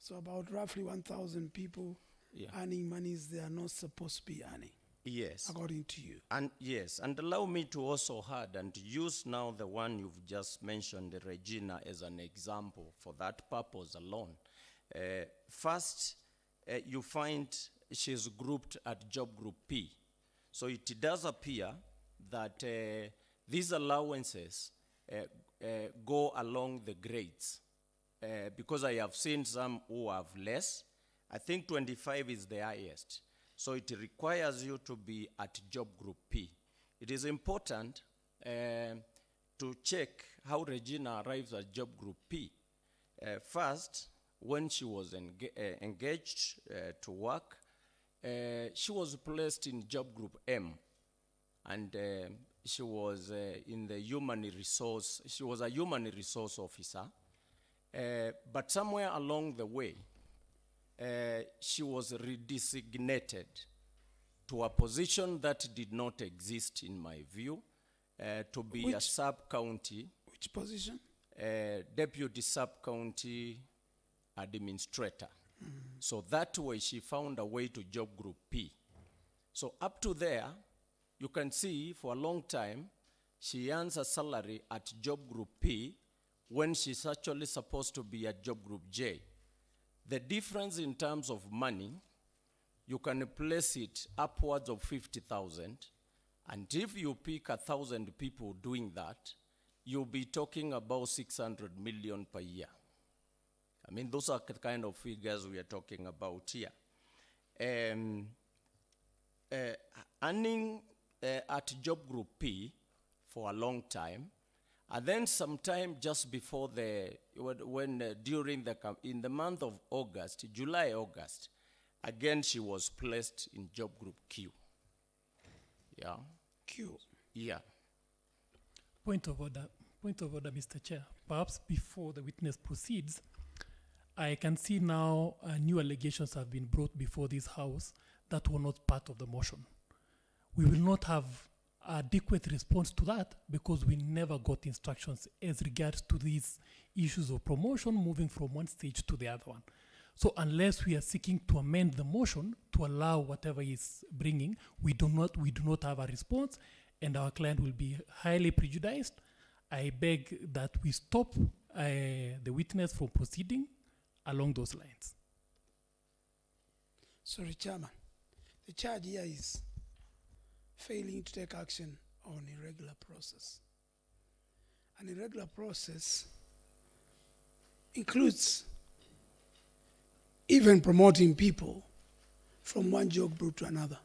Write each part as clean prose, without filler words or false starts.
So about roughly 1,000 people earning monies they are not supposed to be earning. Yes. According to you. And yes, and allow me to also add and use now the one you've just mentioned, Regina, as an example for that purpose alone. First, you find she's grouped at job group P. So it does appear that these allowances go along the grades. Because I have seen some who have less. I think 25 is the highest. So it requires you to be at job group P. It is important to check how Regina arrives at job group P. First, when she was engaged to work, she was placed in job group M. And she was in the human resource, she was a human resource officer. But somewhere along the way, she was redesignated to a position that did not exist in my view, to be a sub-county. Which position? Deputy sub-county administrator. So that way she found a way to job group P. So up to there, you can see for a long time, she earns a salary at job group P when she's actually supposed to be at job group J. The difference in terms of money, you can place it upwards of 50,000. And if you pick 1,000 people doing that, you'll be talking about 600 million per year. I mean, those are the kind of figures we are talking about here. Earning at job group P for a long time, and then sometime just before in the month of August, July, August, again she was placed in job group Q. Yeah. Q. Yeah. Point of order, Mr. Chair. Perhaps before the witness proceeds, I can see now new allegations have been brought before this House that were not part of the motion. We will not have adequate response to that because we never got instructions as regards to these issues of promotion moving from one stage to the other one. So unless we are seeking to amend the motion to allow whatever is bringing, we do not have a response, and our client will be highly prejudiced. I beg that we stop the witness from proceeding along those lines. Sorry, Chairman. The charge here is failing to take action on irregular process. An irregular process includes even promoting people from one job group to another.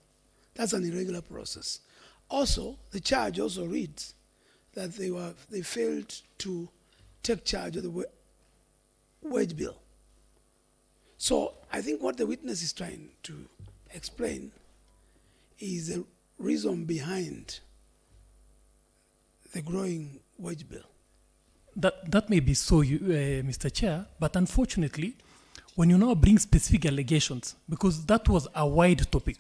That's an irregular process. Also, the charge also reads that they failed to take charge of the wage bill. So I think what the witness is trying to explain is the reason behind the growing wage bill. That may be so, Mr. Chair, but unfortunately, when you now bring specific allegations, because that was a wide topic,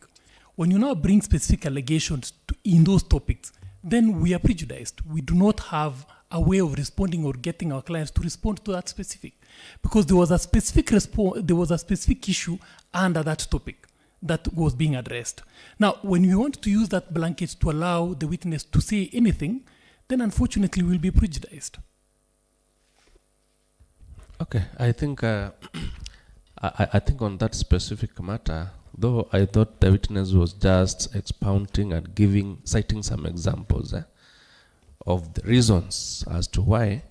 when you now bring specific allegations in those topics, then we are prejudiced. We do not have a way of responding or getting our clients to respond to that specific, because there was a specific issue under that topic that was being addressed. Now, when we want to use that blanket to allow the witness to say anything, then unfortunately we'll be prejudiced. Okay, I think I think on that specific matter, though I thought the witness was just expounding and citing some examples of the reasons as to why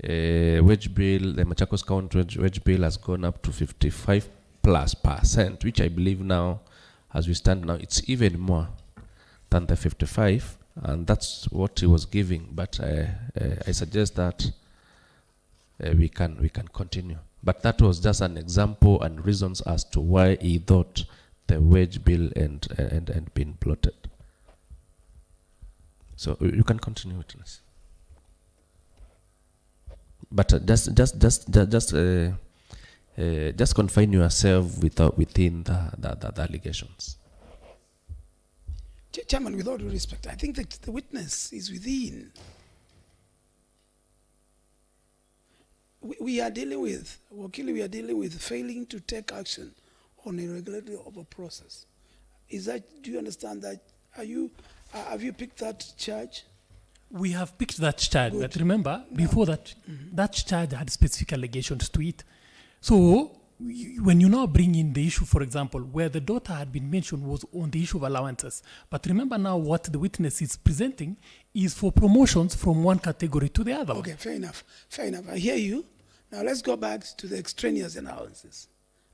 wage bill, the Machakos County wage bill has gone up to 55+%, which I believe now, as we stand now, it's even more than the 55, and that's what he was giving. But I suggest that we can continue. But that was just an example and reasons as to why he thought the wage bill and been plotted. So you can continue, witness. But just confine yourself within the allegations. Chairman, with all due respect, I think that the witness is within we are dealing with, Wakili, we are dealing with failing to take action on irregularity of a process. Is that, do you understand that? Have you picked that charge? We have picked that charge, Good. but remember, before that, that charge had specific allegations to it. So, when you now bring in the issue, for example, where the daughter had been mentioned was on the issue of allowances. But remember now what the witness is presenting is for promotions from one category to the other. Okay, fair enough. Fair enough. I hear you. Now let's go back to the extraneous allowances.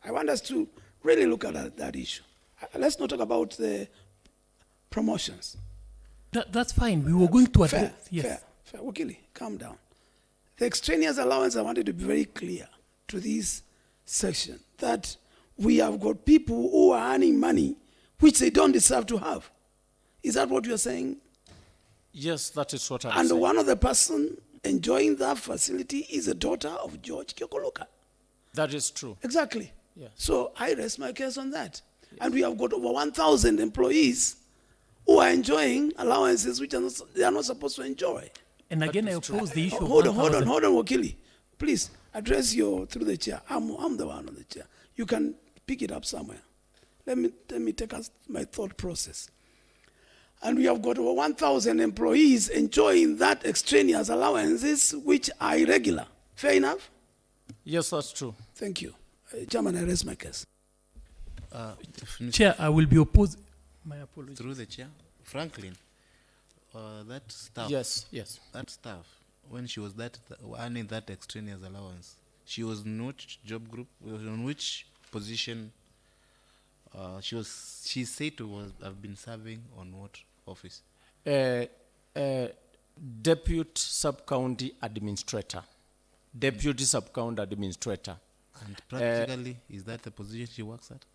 I want us to really look at that issue. Let's not talk about the promotions. That's fine. We were going to address. Fair, Yes. fair. Wakili, calm down. The extraneous allowance, I wanted to be very clear to this section that we have got people who are earning money which they don't deserve to have. Is that what you're saying? Yes, that is what I'm And saying. one of the person enjoying that facility is the daughter of George Kyokoloka. That is true. Exactly. Yeah. So I rest my case on that. And we have got over 1,000 employees who are enjoying allowances which they are not supposed to enjoy. And again, I is true. oppose the issue of Hold on, 1,000. Wakili. Please address through the chair. I'm the one on the chair. You can pick it up somewhere. Let me take us my thought process. And we have got over 1,000 employees enjoying that extraneous allowances which are irregular. Fair enough? Yes, that's true. Thank you. Chairman, I raise my case. Chair, I will be opposed. My apologies. Through the chair, Franklin, that staff. Yes. That staff, when she was earning that extraneous allowance, she was in which job group? On which position? She said to have been serving on what office? Deputy Sub-County Administrator. Deputy Sub-County Administrator. And practically, is that the position she works at?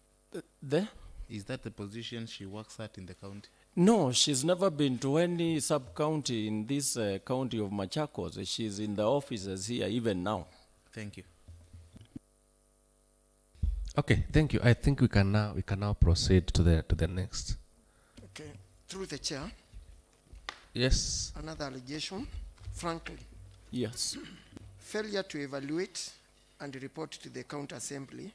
There? Is that the position she works at in the county? No, she's never been to any sub-county in this county of Machakos. She's in the offices here even now. Thank you. Okay, thank you. I think we can now proceed to the next. Okay, through the chair, Yes. another allegation, Franklin, Yes. failure to evaluate and report to the county assembly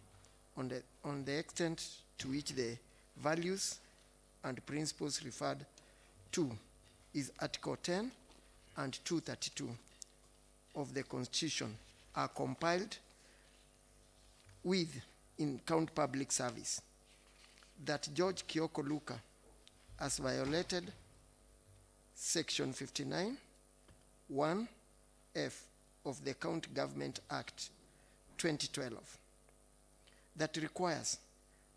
on the extent to which the values and principles referred to is Article 10 and 232 of the Constitution are compiled with in County Public Service, that George Kyoko Luka has violated Section 59, 1F of the County Government Act 2012 that requires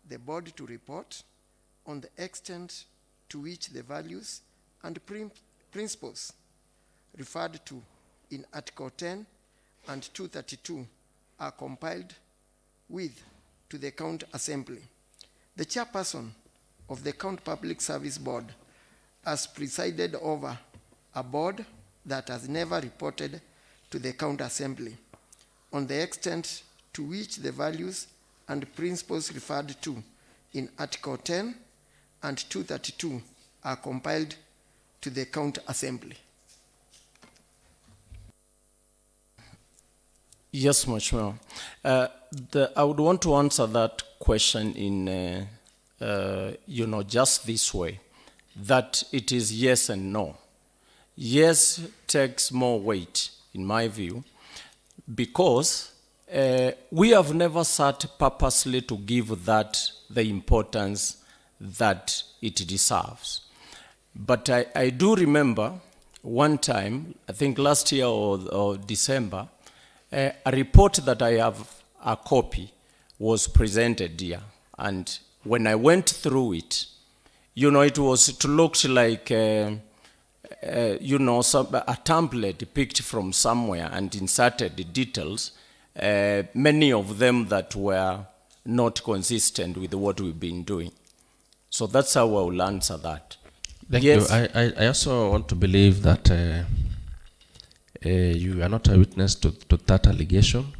the board to report on the extent to which the values and principles referred to in Article 10 and 232 are compiled with to the County Assembly. The chairperson of the County Public Service Board has presided over a board that has never reported to the County Assembly on the extent to which the values and principles referred to in Article 10 and 232 are compiled to the County Assembly. Yes, Mheshimiwa. I would want to answer that question in, just this way, that it is yes and no. Yes takes more weight, in my view, because we have never sat purposely to give that the importance that it deserves. But I do remember one time, I think last year or December, a report that I have a copy was presented here. And when I went through it, it looked like, a template picked from somewhere and inserted the details, many of them that were not consistent with what we've been doing. So that's how I will answer that. Thank Yes. you. I also want to believe that you are not a witness to that allegation,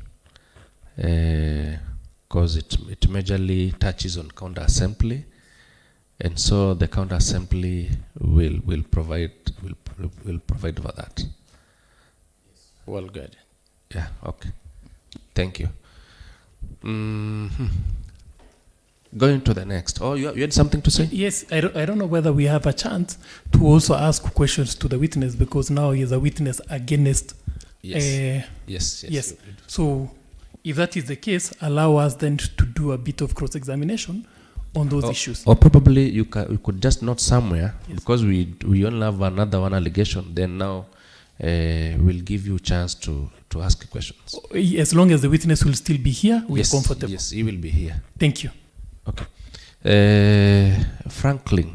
because it majorly touches on county assembly, and so the county assembly will provide for that. Well, good. Yeah. Okay. Thank you. Going to the next. Oh, you had something to say? Yes, I don't know whether we have a chance to also ask questions to the witness, because now he is a witness against. Yes. Yes. So if that is the case, allow us then to do a bit of cross-examination on those issues. Or probably you could just note somewhere, because we only have another one allegation, then now we'll give you a chance to ask questions. As long as the witness will still be here, we are comfortable. Yes, he will be here. Thank you. Okay. Franklin,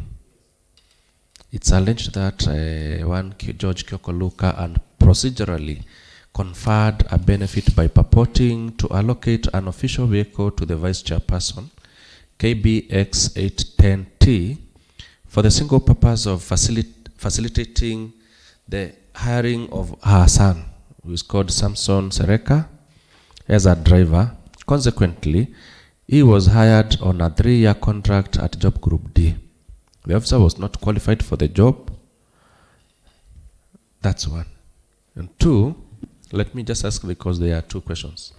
it's alleged that one George Kyokoluka and procedurally conferred a benefit by purporting to allocate an official vehicle to the vice chairperson, KBX 810T, for the single purpose of facilitating the hiring of her son, who is called Samson Sereka, as a driver. Consequently, he was hired on a 3-year contract at Job Group D. The officer was not qualified for the job. That's one. And 2, let me just ask, because there are 2 questions.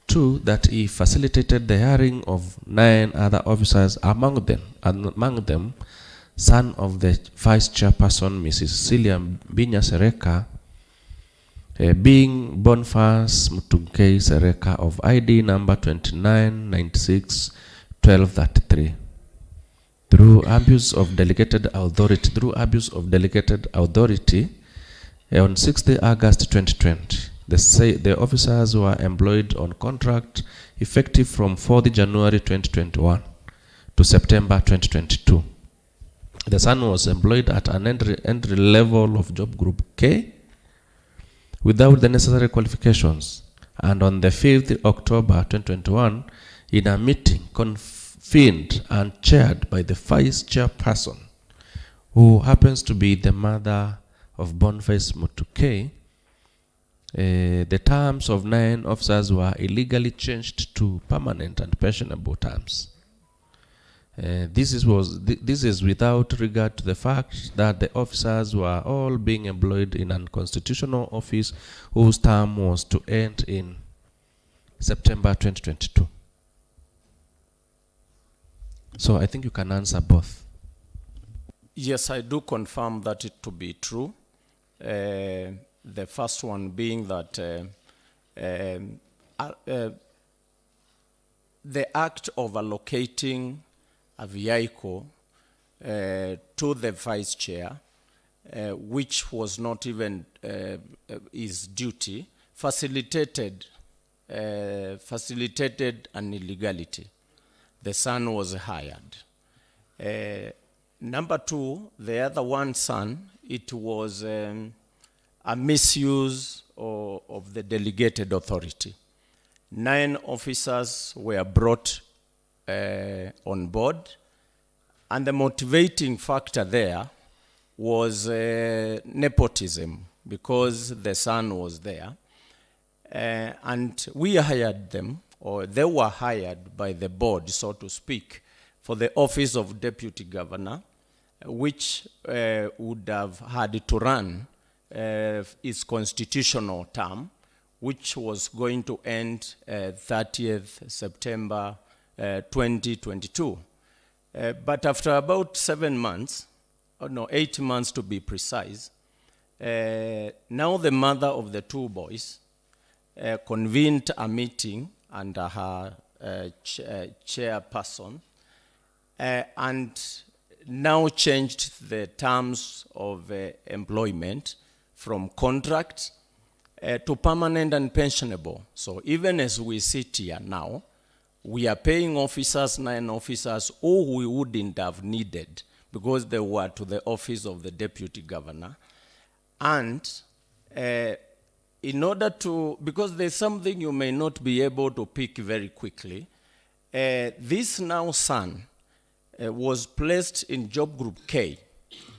2, that he facilitated the hiring of 9 other officers, among them, son of the vice chairperson, Mrs. Celia Binya Sereka, being Boniface Mutunkei Sereka of ID number 2996-1233. Through abuse of delegated authority, on 6th August 2020, the officers were employed on contract effective from 4th January 2021 to September 2022. The son was employed at an entry level of Job Group K without the necessary qualifications, and on the 5th October 2021, in a meeting convened and chaired by the vice chairperson, who happens to be the mother of Boniface Mutunkei, the terms of 9 officers were illegally changed to permanent and pensionable terms. This is without regard to the fact that the officers were all being employed in an constitutional office whose term was to end in September 2022. So I think you can answer both. Yes, I do confirm that it to be true. The first one being that the act of allocating a vehicle to the vice chair, which was not even his duty, facilitated an illegality. The son was hired. Number 2, the other one son, it was a misuse of the delegated authority. 9 officers were brought on board, and the motivating factor there was nepotism, because the son was there, and we hired them, or they were hired by the board, so to speak, for the office of deputy governor, which would have had to run its constitutional term, which was going to end 30th September 2022. But after about 7 months, 8 months to be precise, now the mother of the 2 boys convened a meeting under her chairperson, and now changed the terms of employment from contract to permanent and pensionable. So even as we sit here now, we are paying officers, 9 officers, who we wouldn't have needed because they were to the office of the deputy governor. And in order to, because there's something you may not be able to pick very quickly, this now son was placed in Job Group K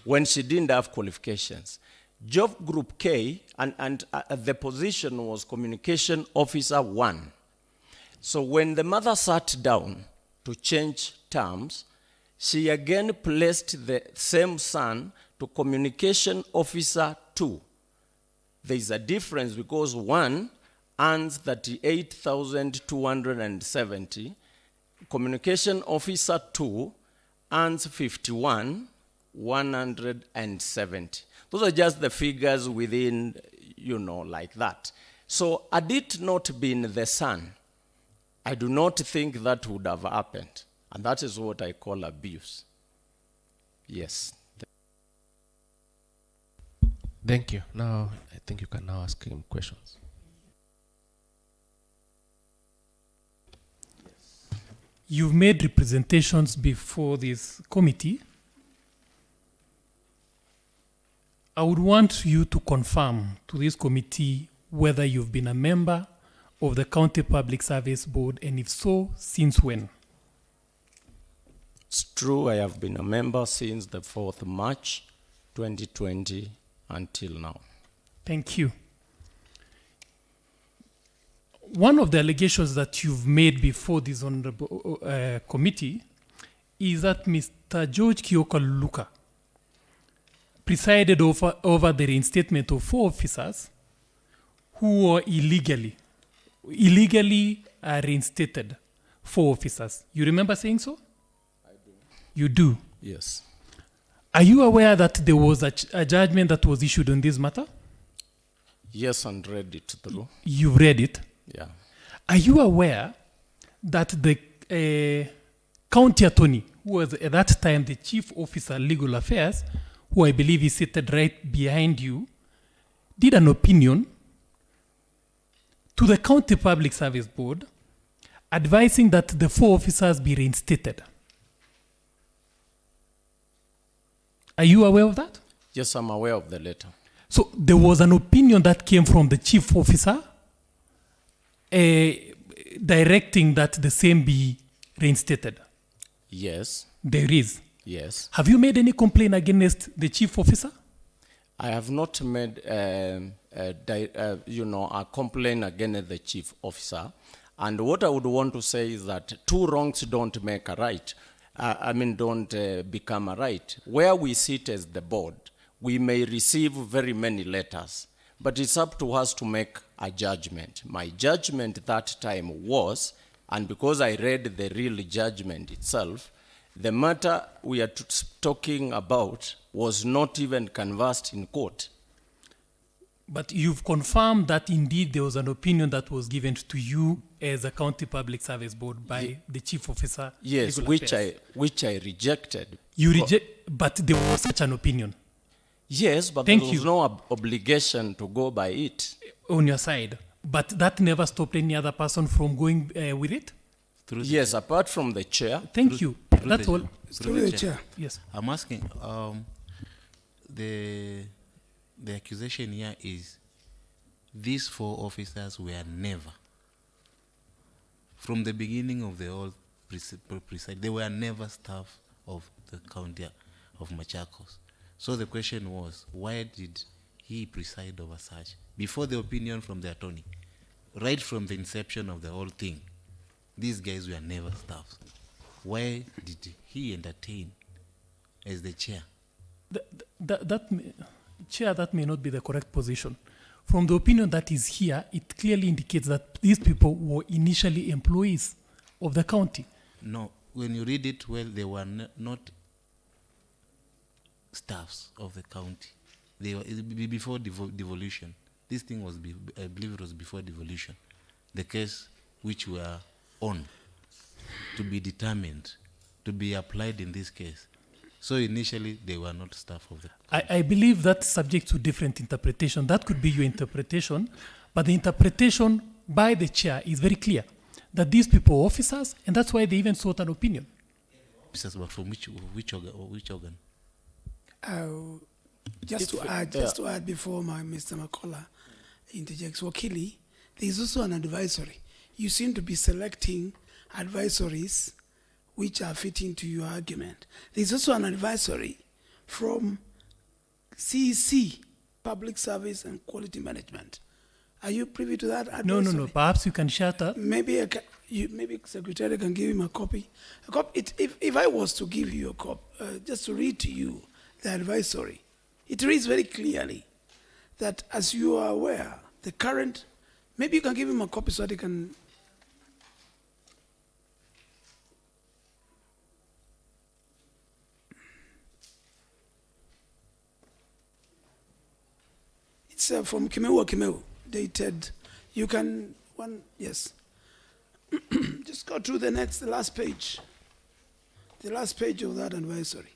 when she didn't have qualifications. Job Group K, and the position was Communication Officer 1. So when the mother sat down to change terms, she again placed the same son to Communication Officer 2. There is a difference because 1 earns 38,270. Communication officer 2 earns 51,170. Those are just the figures within, like that. So had it not been the son, I do not think that would have happened. And that is what I call abuse. Yes. Thank you. Now, I think you can now ask him questions. You've made representations before this committee. I would want you to confirm to this committee whether you've been a member of the County Public Service Board, and if so, since when? It's true, I have been a member since the 4th March 2020 until now. Thank you. One of the allegations that you've made before this honorable committee is that Mr. George Kioko Luka presided over the reinstatement of 4 officers who were illegally reinstated. 4 officers. You remember saying so? I do. You do? Yes. Are you aware that there was a judgment that was issued on this matter? Yes, and read it through. You've read it? Yeah. Are you aware that the county attorney, who was at that time the chief officer legal affairs, who I believe is seated right behind you, did an opinion to the County Public Service Board advising that the 4 officers be reinstated? Are you aware of that? Yes, I'm aware of the letter. So there was an opinion that came from the chief officer directing that the same be reinstated. Yes. There is. Yes. Have you made any complaint against the chief officer? I have not made a complaint against the chief officer. And what I would want to say is that 2 wrongs don't make a right. Don't become a right. Where we sit as the board, we may receive very many letters, but it's up to us to make a judgment. My judgment that time was, and because I read the real judgment itself, the matter we are talking about was not even canvassed in court. But you've confirmed that indeed there was an opinion that was given to you as a County Public Service Board by the chief officer. Yes, which I rejected. You reject, but there was such an opinion. Yes, but Thank there was you. no obligation to go by it. On your side. But that never stopped any other person from going with it? Yes, apart from the chair. Thank you. That's all. Through the chair. Yes. I'm asking, the accusation here is these 4 officers were never, from the beginning of the whole preside, they were never staff of the county of Machakos. So the question was, why did he preside over such? Before the opinion from the attorney, right from the inception of the whole thing, these guys were never staff. Why did he entertain as the chair? Chair, that may not be the correct position. From the opinion that is here, it clearly indicates that these people were initially employees of the county. No, when you read it well, they were not staffs of the county. They were before devolution. This thing was, I believe it was before devolution. The case which we are on to be determined, to be applied in this case. So initially, they were not staff of the county. I believe that's subject to different interpretation. That could be your interpretation, but the interpretation by the chair is very clear that these people are officers, and that's why they even sought an opinion. Officers, but from which organ? Just to add before Mr. Makola interjects, Wakili, there is also an advisory. You seem to be selecting advisories which are fitting to your argument. There's also an advisory from CEC, Public Service and Quality Management. Are you privy to that advisory? No. Perhaps you can shut up. Maybe maybe Secretary can give him a copy. If I was to give you a copy, just to read to you the advisory, it reads very clearly that, as you are aware, the current Maybe you can give him a copy so that he can. It's from Kimeu, dated. You can, yes. Just go to the last page. The last page of that advisory.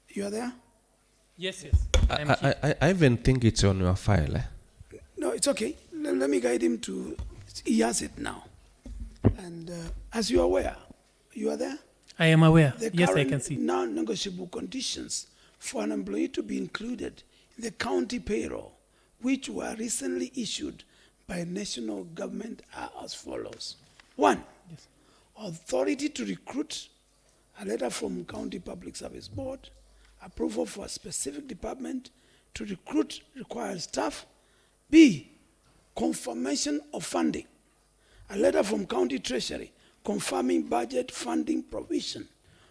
You are there? Yes, yes. I even think it's on your file. No, it's okay. Let me guide him to, he has it now. And as you are aware, you are there? I am aware. The Yes, I current can see. non-negotiable conditions for an employee to be included in the county payroll, which were recently issued by national government, are as follows. 1, Yes. authority to recruit, a letter from County Public Service Board, approval for a specific department to recruit required staff. B, confirmation of funding, a letter from County Treasury confirming budget funding provision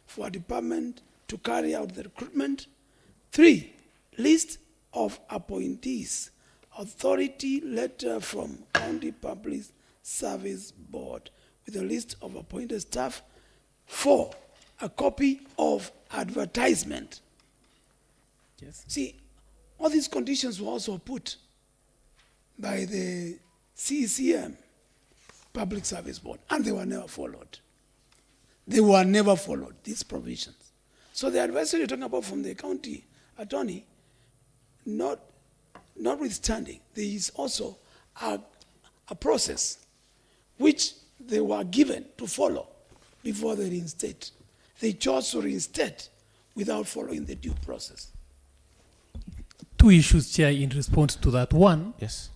for a department to carry out the recruitment. 3, list of appointees, authority letter from County Public Service Board with a list of appointed staff. 4, a copy of advertisement. Yes. See, all these conditions were also put by the CCM, Public Service Board, and they were never followed. They were never followed, these provisions. So the advisory you're talking about from the county attorney, notwithstanding, there is also a process which they were given to follow before they reinstate. They chose to reinstate without following the due process. 2 issues, Chair, in response to that. 1, Yes.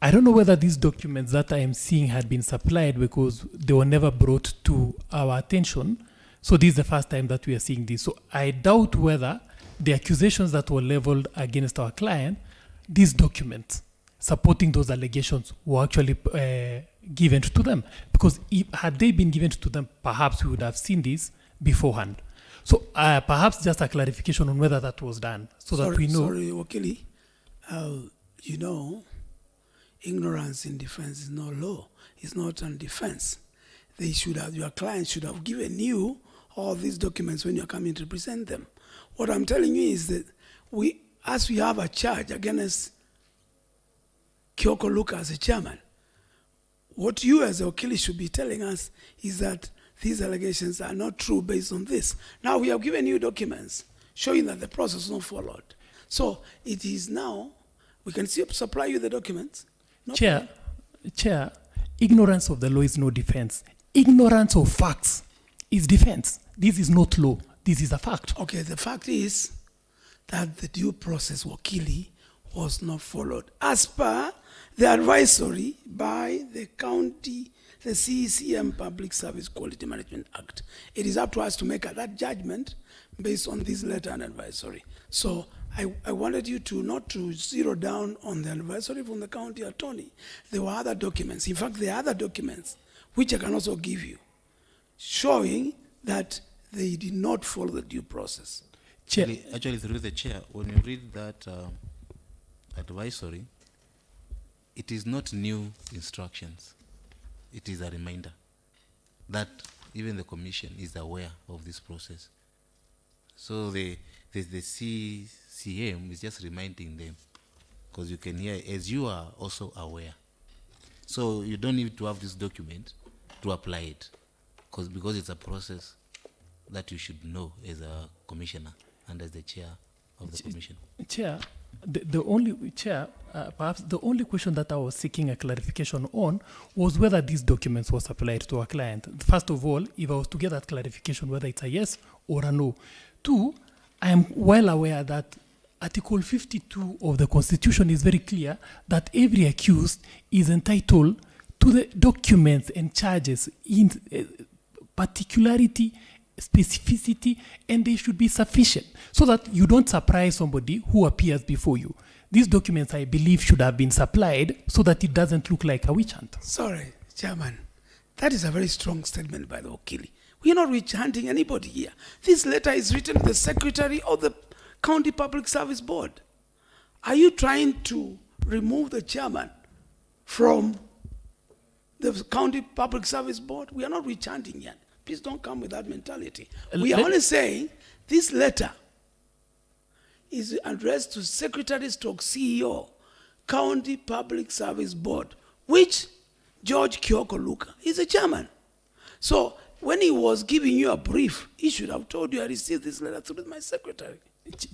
I don't know whether these documents that I am seeing had been supplied because they were never brought to our attention. So this is the first time that we are seeing this. So I doubt whether the accusations that were leveled against our client, these documents supporting those allegations were actually given to them. Because had they been given to them, perhaps we would have seen this beforehand. So perhaps just a clarification on whether that was done so that we know. Sorry, Wakili. You know, ignorance in defense is not law. It's not on defense. Your client should have given you all these documents when you're coming to present them. What I'm telling you is that as we have a charge against Kyoko Luka as a chairman, what you as a Wakili should be telling us is that these allegations are not true based on this. Now we have given you documents showing that the process was not followed. So it is now, we can supply you the documents. No Chair, ignorance of the law is no defense. Ignorance of facts is defense. This is not law. This is a fact. Okay, the fact is that the due process, Wakili, was not followed as per the advisory by the county, the CCM Public Service Quality Management Act. It is up to us to make that judgment based on this letter and advisory. So I wanted you to not to zero down on the advisory from the county attorney. There were other documents. In fact, there are other documents which I can also give you, showing that they did not follow the due process. Chair, Actually, through the chair, when you read that advisory, it is not new instructions. It is a reminder that even the commission is aware of this process. So the CCM is just reminding them, because you can hear, as you are also aware. So you don't need to have this document to apply it, because it's a process that you should know as a commissioner and as the chair of the commission. Chair, perhaps the only question that I was seeking a clarification on was whether these documents were supplied to our client. First of all, if I was to get that clarification, whether it's a yes or a no. 2, I am well aware that Article 52 of the Constitution is very clear that every accused is entitled to the documents and charges in particularity, specificity, and they should be sufficient so that you don't surprise somebody who appears before you. These documents, I believe, should have been supplied so that it doesn't look like a witch hunt. Sorry, Chairman. That is a very strong statement by the Wakili. We are not witch hunting anybody here. This letter is written to the Secretary of the County Public Service Board. Are you trying to remove the chairman from the County Public Service Board. We are not rechanting yet. Please don't come with that mentality. We are only saying this letter is addressed to Secretary / CEO, County Public Service Board, which George Kyoko Luka is the chairman. So when he was giving you a brief, he should have told you I received this letter through my secretary.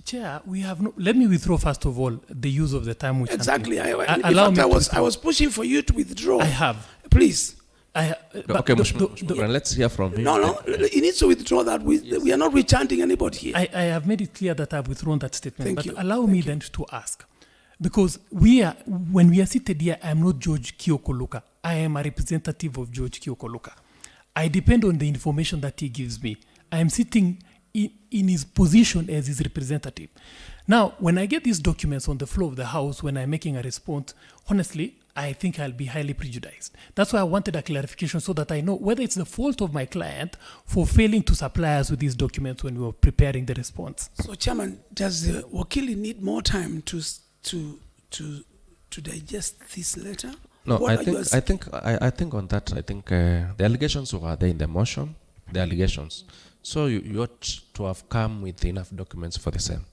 Chair, we have no. Let me withdraw first of all the use of the time. Which Exactly. I was pushing for you to withdraw. I have. Please. Okay, let's hear from him. No, he needs to withdraw that. We are not rechanting anybody here. I have made it clear that I've withdrawn that statement. Thank but you. allow me then to ask. Because when we are seated here, I am not George Kyoko Luka. I am a representative of George Kyoko Luka. I depend on the information that he gives me. I am sitting in his position as his representative. Now, when I get these documents on the floor of the House, when I'm making a response, honestly, I think I'll be highly prejudiced. That's why I wanted a clarification so that I know whether it's the fault of my client for failing to supply us with these documents when we were preparing the response. So, Chairman, does the Wakili need more time to digest this letter? No, I think on that, I think the allegations were there in the motion, the allegations. So you ought to have come with enough documents for the same.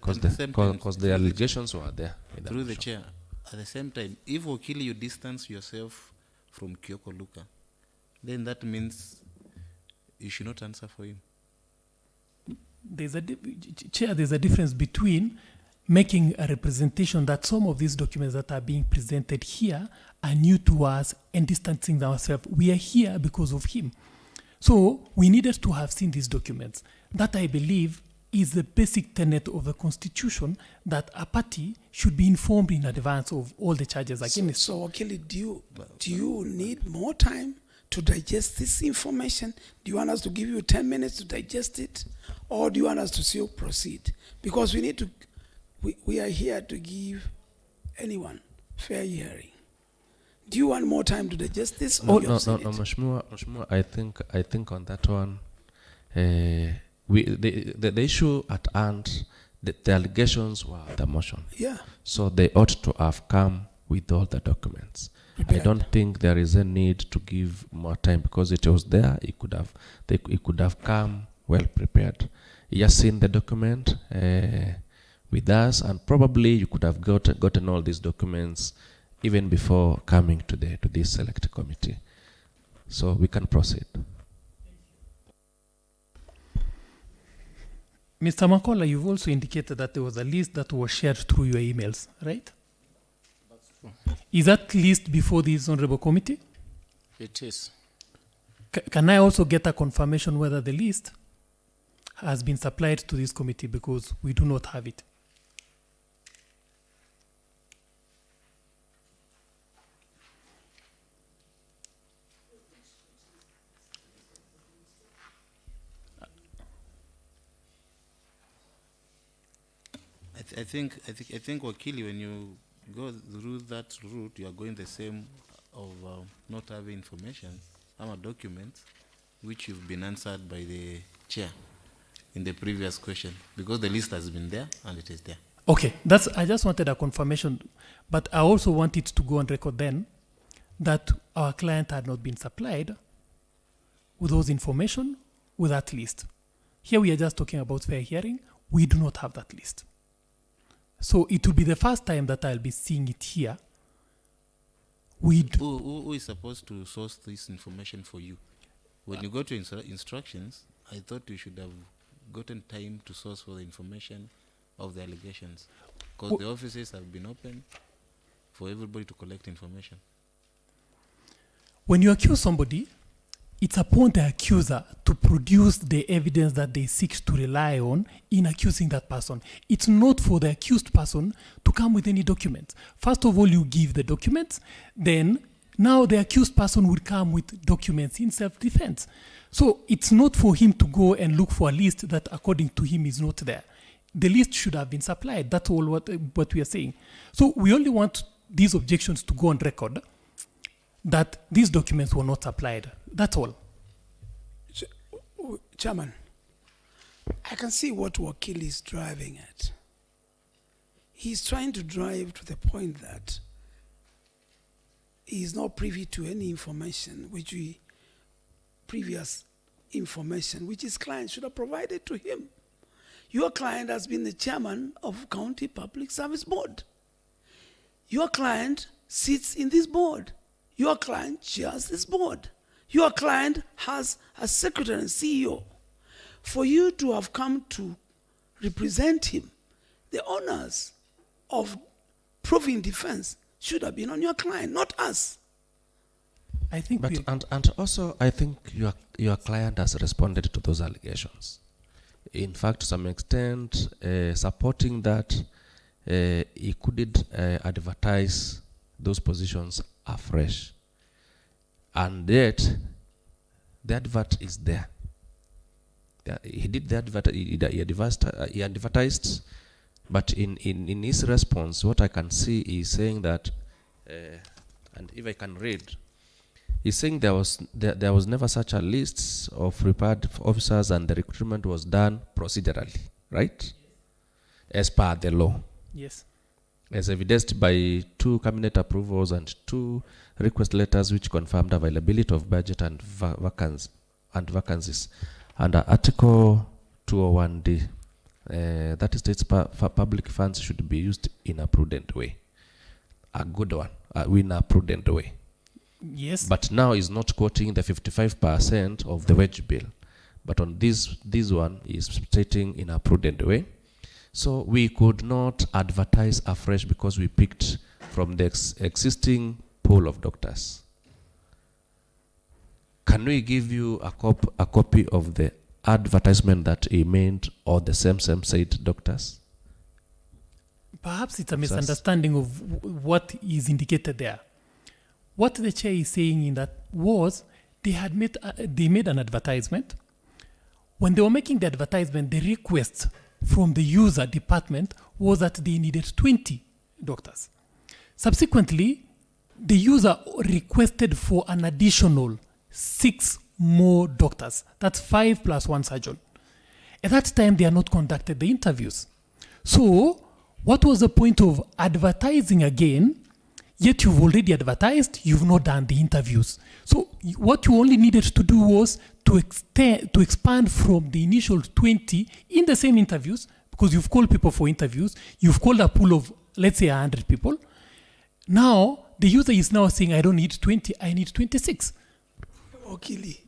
Because the allegations were there. Through the chair, at the same time, if Wakili you distance yourself from Kyoko Luka, then that means you should not answer for him. Chair, there's a difference between making a representation that some of these documents that are being presented here are new to us and distancing ourselves. We are here because of him. So we needed to have seen these documents. That, I believe, is the basic tenet of the Constitution, that a party should be informed in advance of all the charges against. So Wakili, do you need more time to digest this information? Do you want us to give you 10 minutes to digest it? Or do you want us to still proceed? Because we are here to give anyone fair hearing. Do you want more time to digest this? No, Mheshimiwa, I think on that one, the issue at hand, the allegations were the motion. Yeah. So they ought to have come with all the documents. Prepared. I don't think there is a need to give more time because it was there. It could have come well prepared. He has seen the document with us, and probably you could have gotten all these documents even before coming to this select committee. So we can proceed. Mr. Makola, you've also indicated that there was a list that was shared through your emails, right? That's true. Is that list before this honorable committee? It is. Can I also get a confirmation whether the list has been supplied to this committee, because we do not have it? I think Wakili, when you go through that route, you are going the same of not having information, documents, which you've been answered by the chair in the previous question, because the list has been there and it is there. Okay, I just wanted a confirmation, but I also wanted to go on record then that our client had not been supplied with those information, with that list. Here we are just talking about fair hearing. We do not have that list. So it will be the first time that I'll be seeing it here. Who is supposed to source this information for you? When you go to instructions, I thought you should have gotten time to source for the information of the allegations, because the offices have been open for everybody to collect information. When you accuse somebody, it's upon the accuser to produce the evidence that they seek to rely on in accusing that person. It's not for the accused person to come with any documents. First of all, you give the documents, then now the accused person will come with documents in self-defense. So it's not for him to go and look for a list that according to him is not there. The list should have been supplied. That's all what we are saying. So we only want these objections to go on record that these documents were not supplied. That's all. Chairman, I can see what Wakili is driving at. He's trying to drive to the point that he is not privy to any information previous information which his client should have provided to him. Your client has been the chairman of County Public Service Board. Your client sits in this board. Your client chairs this board. Your client has a secretary and CEO. For you to have come to represent him, the honors of proving defense should have been on your client, not us. I think But and also, I think your client has responded to those allegations. In fact, to some extent, supporting that he couldn't advertise those positions afresh, and yet the advert is there. Yeah, he did the advert. He advertised, but in his response, what I can see is saying that, and if I can read. He's saying there was never such a list of prepared officers, and the recruitment was done procedurally, right? As per the law. Yes. As evidenced by 2 cabinet approvals and 2 request letters which confirmed availability of budget and vacancies. Under Article 201D, that states public funds should be used in a prudent way. A good one, in a prudent way. Yes. But now is not quoting the 55% of the wage bill. But on this one is stating in a prudent way. So we could not advertise afresh because we picked from the existing pool of doctors. Can we give you a copy of the advertisement that he made, or the same said doctors? Perhaps it's a misunderstanding of what is indicated there. What the chair is saying in that was they made an advertisement. When they were making the advertisement, the request from the user department was that they needed 20 doctors. Subsequently, the user requested for an additional 6 more doctors. That's 5 plus 1 surgeon. At that time, they had not conducted the interviews. So, what was the point of advertising again? Yet you've already advertised, you've not done the interviews. So what you only needed to do was to expand from the initial 20 in the same interviews, because you've called people for interviews, you've called a pool of, let's say, 100 people. Now, the user is now saying, I don't need 20, I need 26. Okili,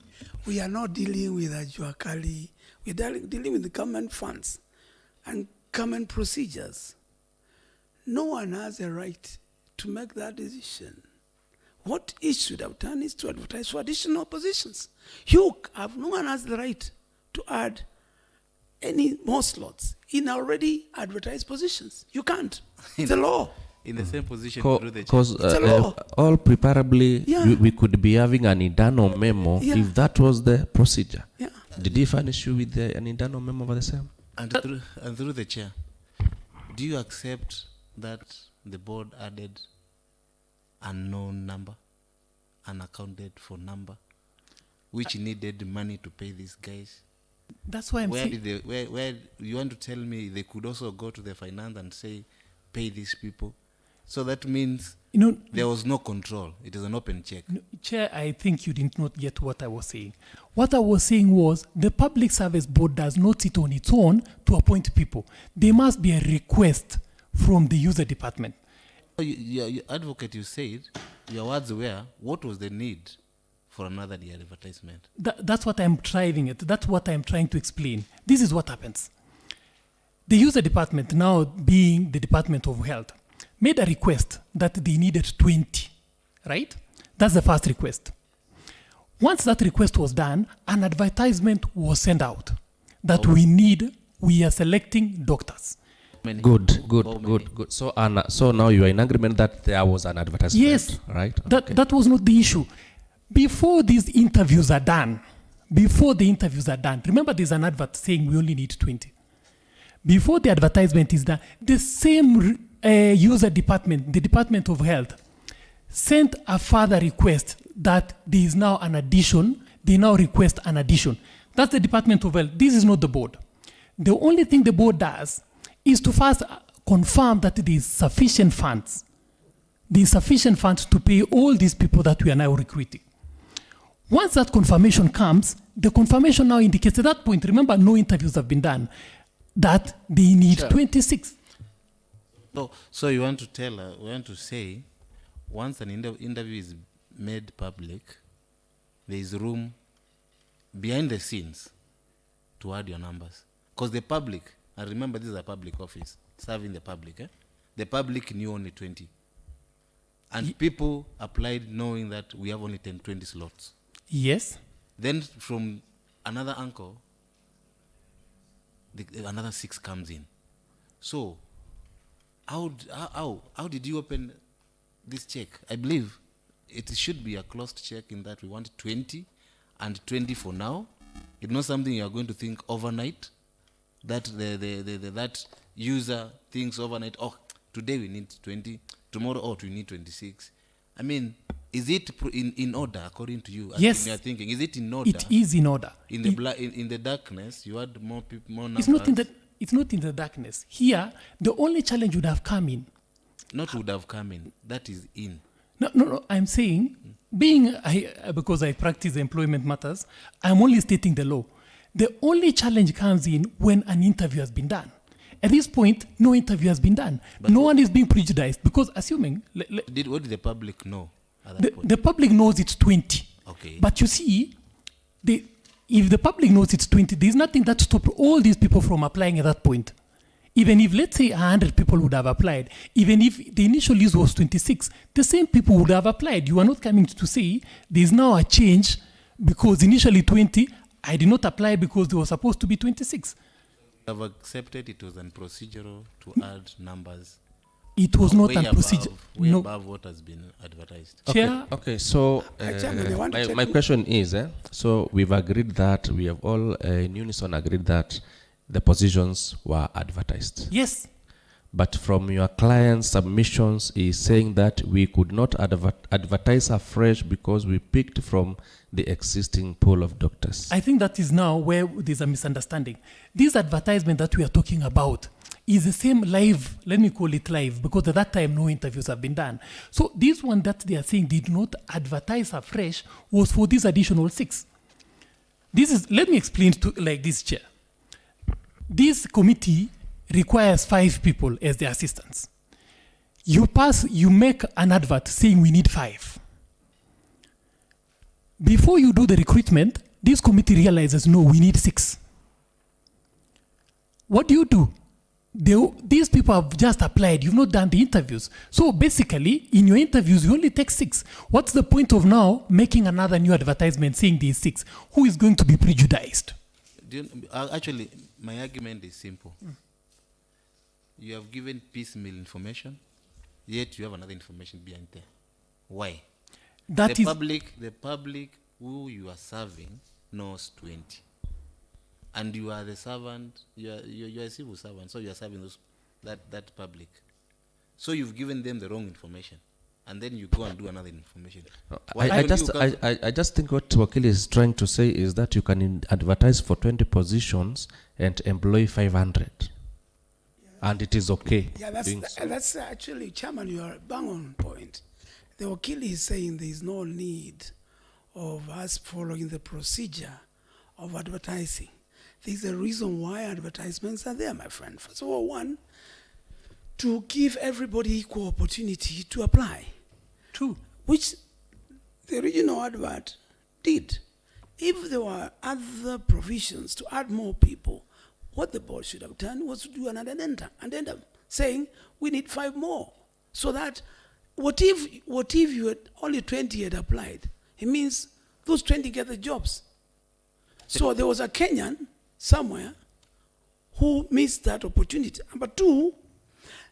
we are not dealing with Ajuakali. We're dealing with the government funds and government procedures. No one has a right to make that decision. What it should have done is to advertise for additional positions. No one has the right to add any more slots in already advertised positions. You can't. It's a law. In the same position through the It's a law. All preparably, Yeah. we could be having an internal memo if that was the procedure. Yeah. Did he furnish you with an internal memo over the same? And through the chair, do you accept that the board added unknown number, unaccounted for number, which needed money to pay these guys? That's why I'm saying. Where you want to tell me they could also go to the finance and say, pay these people? So that means there was no control. It is an open check. No, Chair, I think you did not get what I was saying. What I was saying was the Public Service Board does not sit on its own to appoint people. There must be a request from the user department. Your advocate, you said, your words were, what was the need for another advertisement? That's what I'm driving at. That's what I'm trying to explain. This is what happens. The user department, now being the Department of Health, made a request that they needed 20, right? That's the first request. Once that request was done, an advertisement was sent out that we are selecting doctors. Good. So now you are in agreement that there was an advertisement, Yes. right? That was not the issue. Before these interviews are done, remember there's an advert saying we only need 20. Before the advertisement is done, the same user department, the Department of Health, sent a further request that there is now an addition. They now request an addition. That's the Department of Health. This is not the board. The only thing the board does is to first confirm that there is sufficient funds there is sufficient funds to pay all these people that we are now recruiting. Once that confirmation comes, the confirmation now indicates at that point, remember, no interviews have been done, that they need 26. So you want to we want to say, once an interview is made public, there is room behind the scenes to add your numbers. Because the public, and remember this is a public office, serving the public, the public knew only 20. And people applied knowing that we have only 20 slots. Yes. Then from another angle, another 6 comes in. So how did you open this check? I believe it should be a closed check in that we want 20 and 20 for now. It's not something you are going to think overnight. That that user thinks overnight, oh, today we need 20, tomorrow, we need 26. I mean, is it in order according to you? Yes. You are thinking, is it in order? It is in order. In the darkness, you had more people, more numbers. It's not in the darkness. Here, the only challenge would have come in. Not would have come in. That is in. No. I'm saying, because I practice employment matters, I'm only stating the law. The only challenge comes in when an interview has been done. At this point, no interview has been done. But no one is being prejudiced because assuming... what did the public know at that point? The public knows it's 20. Okay. But you see, if the public knows it's 20, there's nothing that stops all these people from applying at that point. Even if, let's say, 100 people would have applied, even if the initial list was 26, the same people would have applied. You are not coming to say there's now a change because initially 20, I did not apply because there was supposed to be 26. You have accepted it was procedural to add numbers. It was not procedural. Way above what has been advertised. Chair? Okay, so my question is, so we've agreed that we have all in unison agreed that the positions were advertised. Yes. But from your client's submissions is saying that we could not advertise afresh because we picked from the existing pool of doctors. I think that is now where there's a misunderstanding. This advertisement that we are talking about is the same live, let me call it live, because at that time no interviews have been done. So this one that they are saying did not advertise afresh was for these additional 6. Let me explain like this, Chair. This committee requires 5 people as the assistants. You make an advert saying we need 5. Before you do the recruitment, this committee realizes, no, we need 6. What do? These people have just applied. You've not done the interviews. So basically, in your interviews, you only take 6. What's the point of now making another new advertisement saying there's 6? Who is going to be prejudiced? Actually, my argument is simple. You have given piecemeal information, yet you have another information behind there. Why? The public who you are serving knows 20. And you are the servant, you are a civil servant, so you are serving that public. So you've given them the wrong information. And then you go and do another information. I just think what Wakili is trying to say is that you can advertise for 20 positions and employ 500. And it is okay. Yeah, that's actually, Chairman, you are bang on point. The Wakili is saying there is no need of us following the procedure of advertising. There's a reason why advertisements are there, my friend. First of all, one, to give everybody equal opportunity to apply. 2, which the original advert did. If there were other provisions to add more people, what the board should have done was to do an addendum saying we need 5 more. So that what if you had only 20 had applied? It means those 20 get the jobs. So there was a Kenyan somewhere who missed that opportunity. Number 2,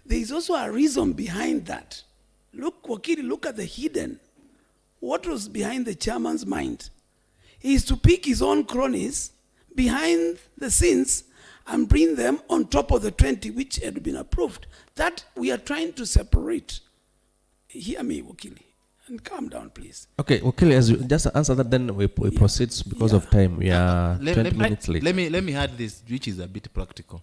there is also a reason behind that. Look, Wakili, look at the hidden. What was behind the chairman's mind? He is to pick his own cronies behind the scenes and bring them on top of the 20 which had been approved. That we are trying to separate. Hear me, Wakili, and calm down, please. Okay, Wakili, as you just answer that, then we proceed because of time. We are 20 minutes late. Let me add this, which is a bit practical.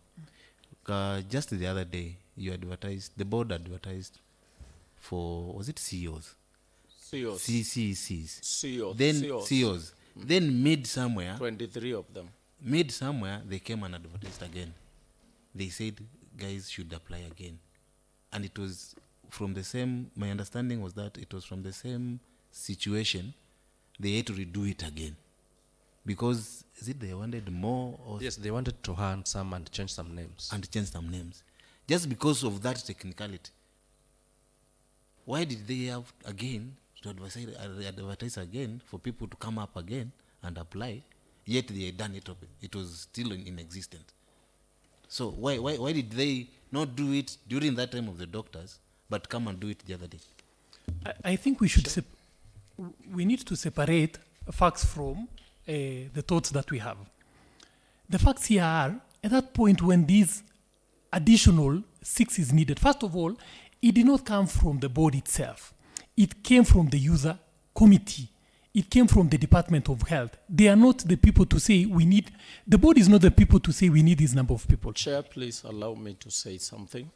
Just the other day, the board advertised for, was it CEOs? CEOs. CECs. CEOs. Then CEOs. CEOs. Then mid somewhere, 23 of them. they came and advertised again. They said guys should apply again. And it was from the same, my understanding was that it was from the same situation. They had to redo it again. Because, is it they wanted more? Or Yes, they wanted to hand some and change some names. and change some names. Just because of that technicality. Why did they have again to advertise again for people to come up again and apply? Yet they had done it. It was still in existence. So why did they not do it during that time of the doctors, but come and do it the other day? I think we should we need to separate facts from the thoughts that we have. The facts here are, at that point when these additional 6 is needed, first of all, it did not come from the board itself. It came from the user committee. It came from the Department of Health. They are not the people to say we need, the board is not the people to say we need this number of people. Chair, please allow me to say something.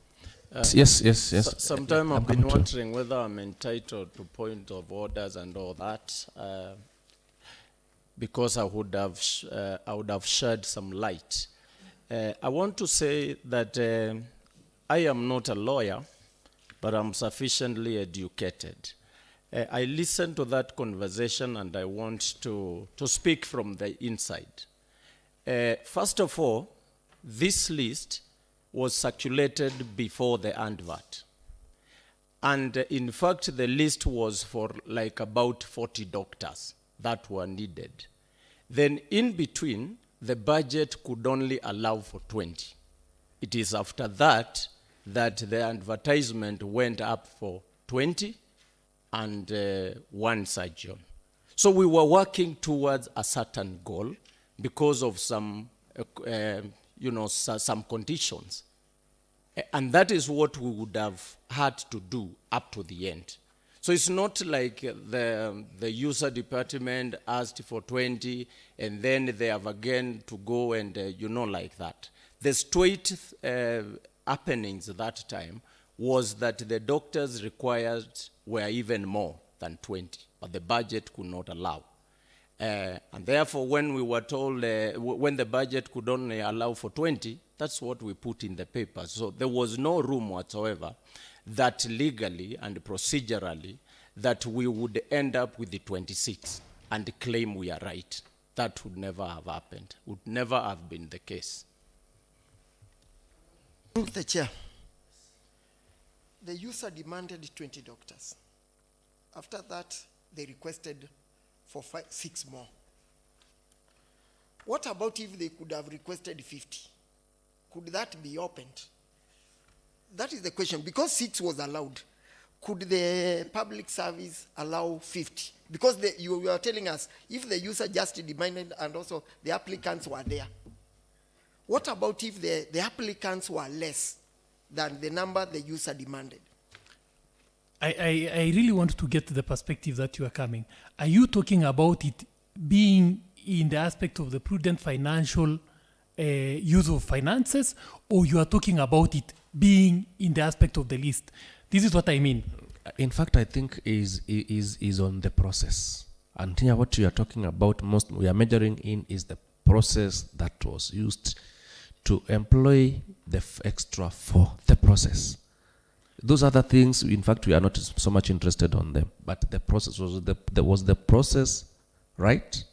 Yes. Sometimes I've been wondering whether I'm entitled to point of orders and all that, because I would have shed some light. I want to say that I am not a lawyer, but I'm sufficiently educated. I listened to that conversation and I want to speak from the inside. First of all, this list was circulated before the advert. And in fact, the list was for like about 40 doctors that were needed. Then in between, the budget could only allow for 20. It is after that that the advertisement went up for 20 and 1 surgeon. So we were working towards a certain goal because of some, some conditions. And that is what we would have had to do up to the end. So it's not like the user department asked for 20 and then they have again to go and, like that. The straight happenings at that time was that the doctors required were even more than 20, but the budget could not allow. And therefore, when we were told, when the budget could only allow for 20, that's what we put in the papers. So there was no room whatsoever that legally and procedurally that we would end up with the 26 and claim we are right. That would never have happened, would never have been the case. The chair. The user demanded 20 doctors. After that, they requested for 6 more. What about if they could have requested 50? Could that be opened? That is the question. Because 6 was allowed, could the public service allow 50? Because you are telling us, if the user just demanded and also the applicants were there, what about if the applicants were less than the number the user demanded? I really want to get to the perspective that you are coming. Are you talking about it being in the aspect of the prudent financial use of finances, or you are talking about it being in the aspect of the list? This is what I mean. In fact, I think is on the process. And here what you are talking about most, we are measuring in is the process that was used to employ the extra for the process. Those other things, in fact, we are not so much interested on them. But the process was the process, right?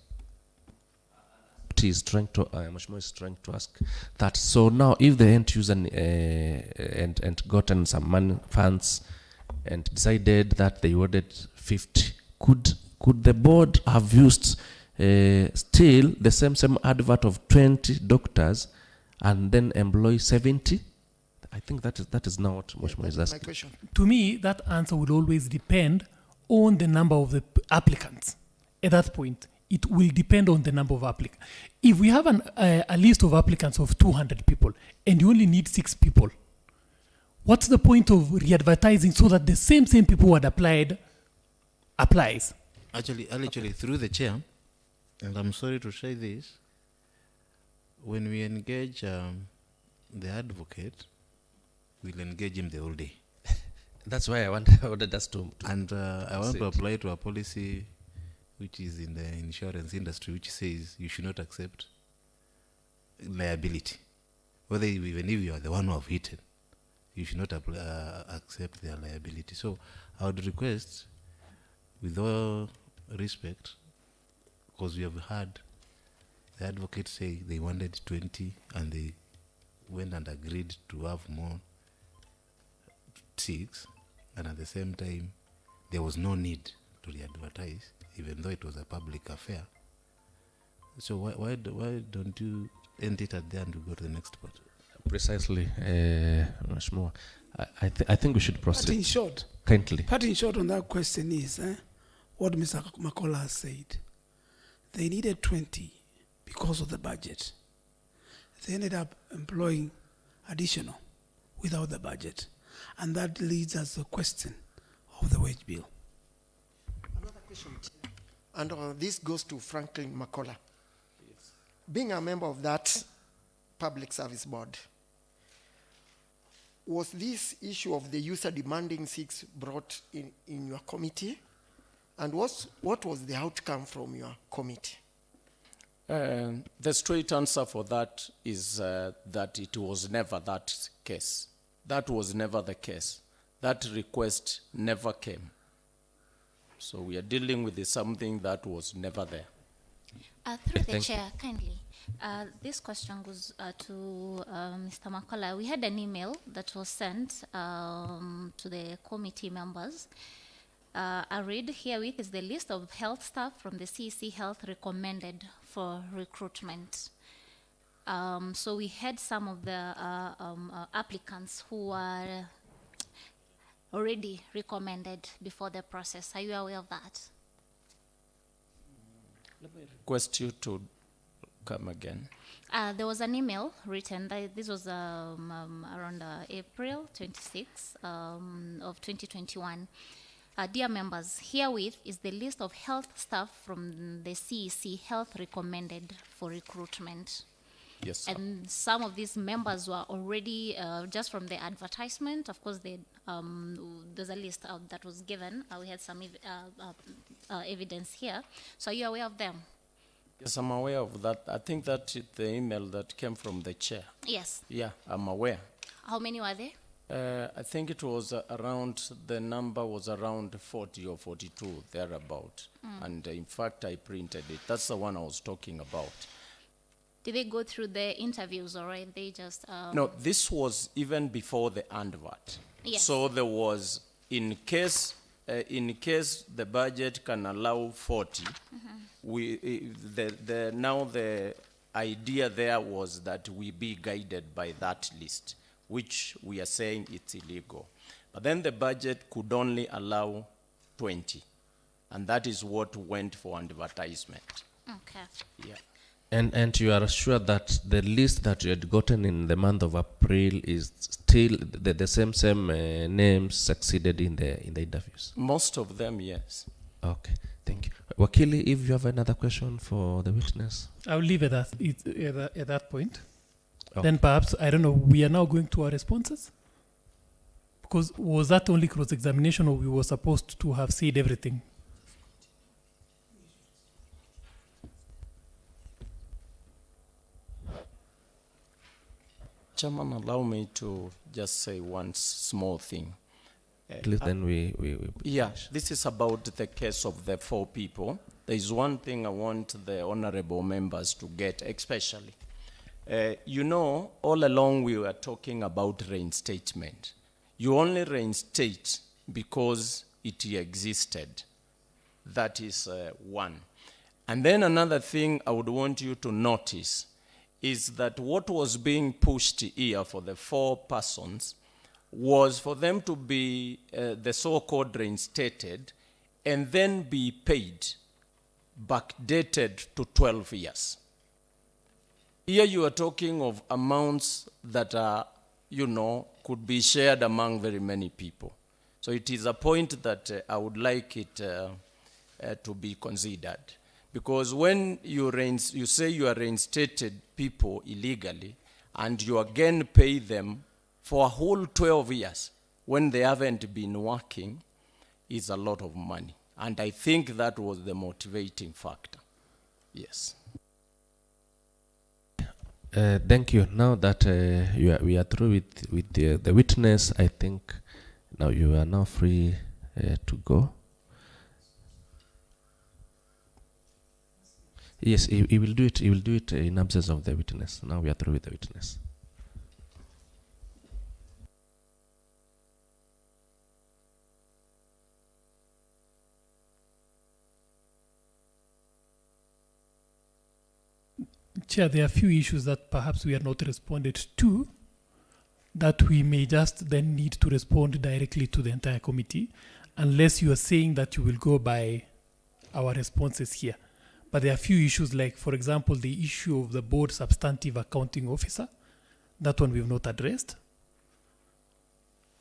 Is trying to, Mashmo is trying to ask that. So now, if the end user and gotten some money funds and decided that they wanted 50, could the board have used still the same advert of 20 doctors and then employ 70? I think that is not what Mashmo is asking. My question. To me, that answer will always depend on the number of the applicants. At that point, it will depend on the number of applicants. If we have a list of applicants of 200 people and you only need 6 people, what's the point of re-advertising so that the same people who had applied applies? Actually, through the chair, and I'm sorry to say this, when we engage the advocate, we'll engage him the whole day. That's why I wanted us to And I want to proceed. apply to a policy which is in the insurance industry, which says you should not accept liability. Whether even if you are the one who have hit it, you should not accept their liability. So I would request, with all respect, because we have heard the advocate say they wanted 20 and they went and agreed to have more 6, and at the same time there was no need to re-advertise, even though it was a public affair. So why don't you end it at there and we go to the next part? Precisely, much more. I think we should But in proceed. short, Kindly. on that question is what Mr. Makola has said. They needed 20 because of the budget. They ended up employing additional without the budget. And that leads us to the question of the wage bill. Another question, and this goes to Franklin Makola. Yes. Being a member of that public service board, was this issue of the user demanding 6 brought in your committee? And what was the outcome from your committee? The straight answer for that is that it was never that case. That was never the case. That request never came. So we are dealing with something that was never there. Through the chair, kindly. This question goes to Mr. Makola. We had an email that was sent to the committee members. I read herewith is the list of health staff from the CEC Health recommended for recruitment. So we had some of the applicants who are already recommended before the process. Are you aware of that? Let me request you to come again. There was an email written, this was around April 26 of 2021. Dear members, herewith is the list of health staff from the CEC Health recommended for recruitment. Yes, sir. And some of these members were already, just from the advertisement, of course, there's a list that was given. We had some evidence here. So are you aware of them? Yes, I'm aware of that. I think that the email that came from the chair. Yes. Yeah, I'm aware. How many were there? I think it was the number was around 40 or 42, thereabout. And in fact, I printed it. That's the one I was talking about. Did they go through the interviews or they just... No, this was even before the advert. Yes. So there was, in case the budget can allow 40, now the idea there was that we be guided by that list, which we are saying it's illegal. But then the budget could only allow 20, and that is what went for advertisement. Okay. Yeah. And you are sure that the list that you had gotten in the month of April is still the same names succeeded in the interviews? Most of them, yes. Okay, thank you. Wakili, if you have another question for the witness. I'll leave it at that point. Okay. Then perhaps, I don't know, we are now going to our responses? Because was that only cross-examination or we were supposed to have said everything? Chairman, allow me to just say one small thing. At least then we Yeah, this is about the case of the 4 people. There is one thing I want the honorable members to get, especially. You know, all along we were talking about reinstatement. You only reinstate because it existed. That is one. And then another thing I would want you to notice is that what was being pushed here for the 4 persons was for them to be the so-called reinstated and then be paid, backdated to 12 years. Here you are talking of amounts that are, could be shared among very many people. So it is a point that I would like it to be considered. Because when you say you are reinstated people illegally and you again pay them for a whole 12 years, when they haven't been working is a lot of money. And I think that was the motivating factor. Yes. Thank you. Now that we are through with the witness, I think now you are now free to go. Yes, he will do it. He will do it in absence of the witness. Now we are through with the witness. Chair, there are a few issues that perhaps we are not responded to that we may just then need to respond directly to the entire committee, unless you are saying that you will go by our responses here. But there are a few issues like, for example, the issue of the board substantive accounting officer. That one we've not addressed.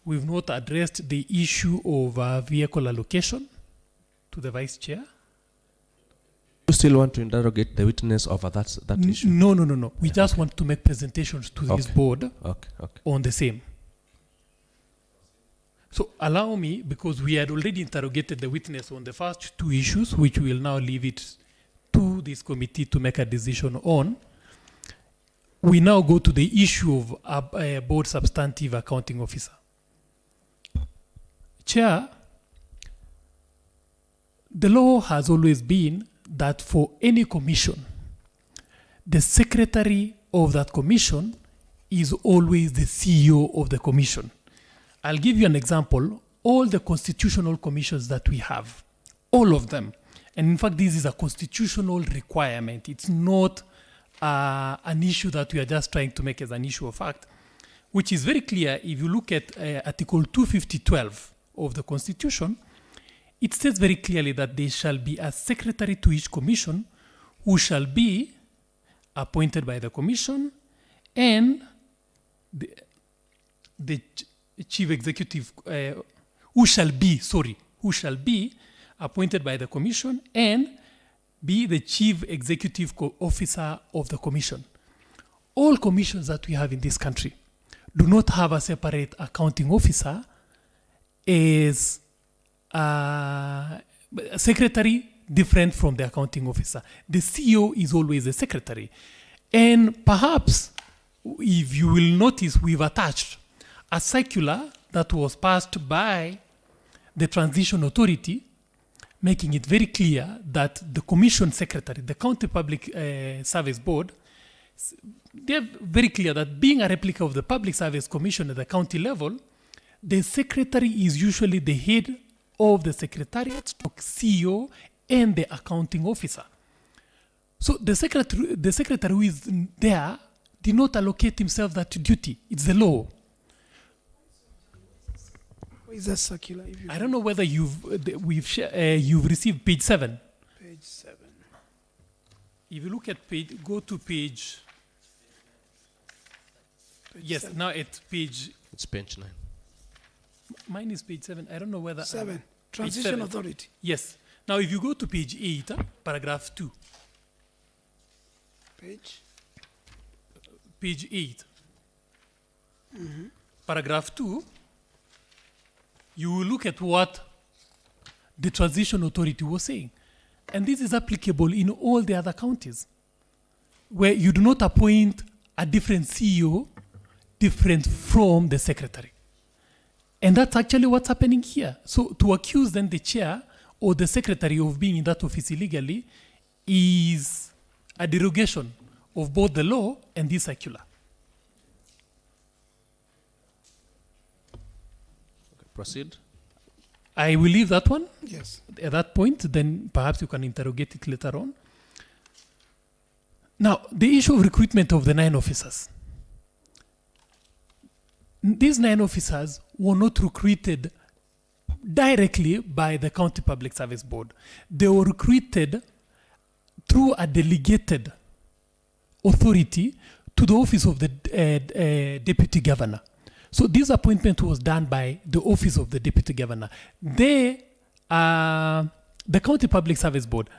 We've not addressed the issue of vehicle allocation to the vice chair. You still want to interrogate the witness over that issue? No. We just want to make presentations to this board on the same. So allow me, because we had already interrogated the witness on the first two issues, which we will now leave it to this committee to make a decision on. We now go to the issue of a board substantive accounting officer. Chair, the law has always been that for any commission, the secretary of that commission is always the CEO of the commission. I'll give you an example. All the constitutional commissions that we have, all of them, and in fact, this is a constitutional requirement. It's not an issue that we are just trying to make as an issue of fact, which is very clear. If you look at Article 250(12) of the Constitution, it says very clearly that there shall be a secretary to each commission who shall be appointed by the commission, and the chief executive, who shall be appointed by the commission and be the chief executive officer of the commission. All commissions that we have in this country do not have a separate accounting officer as a secretary different from the accounting officer. The CEO is always the secretary. And perhaps, if you will notice, we've attached a circular that was passed by the Transition Authority, making it very clear that the commission secretary, the County Public Service Board, they're very clear that being a replica of the Public Service Commission at the county level, the secretary is usually the head of the secretariat, CEO, and the accounting officer. So the secretary who is there did not allocate himself that duty. It's the law. What is that circular? I don't know whether you've received page 7. Page 7. If you look at go to page. Yes, 7. now at page. It's page 9. Mine is page 7. I don't know whether. 7. Transition 7. Authority. Yes. Now, if you go to page 8, paragraph 2. Page 8. Mm-hmm. Paragraph 2. You will look at what the Transition Authority was saying. And this is applicable in all the other counties, where you do not appoint a different CEO different from the secretary. And that's actually what's happening here. So to accuse then the chair or the secretary of being in that office illegally is a derogation of both the law and this circular. Proceed. I will leave that one. Yes. At that point, then perhaps you can interrogate it later on. Now, the issue of recruitment of the 9 officers. These 9 officers were not recruited directly by the County Public Service Board. They were recruited through a delegated authority to the office of the Deputy Governor. So this appointment was done by the office of the Deputy Governor. The County Public Service Board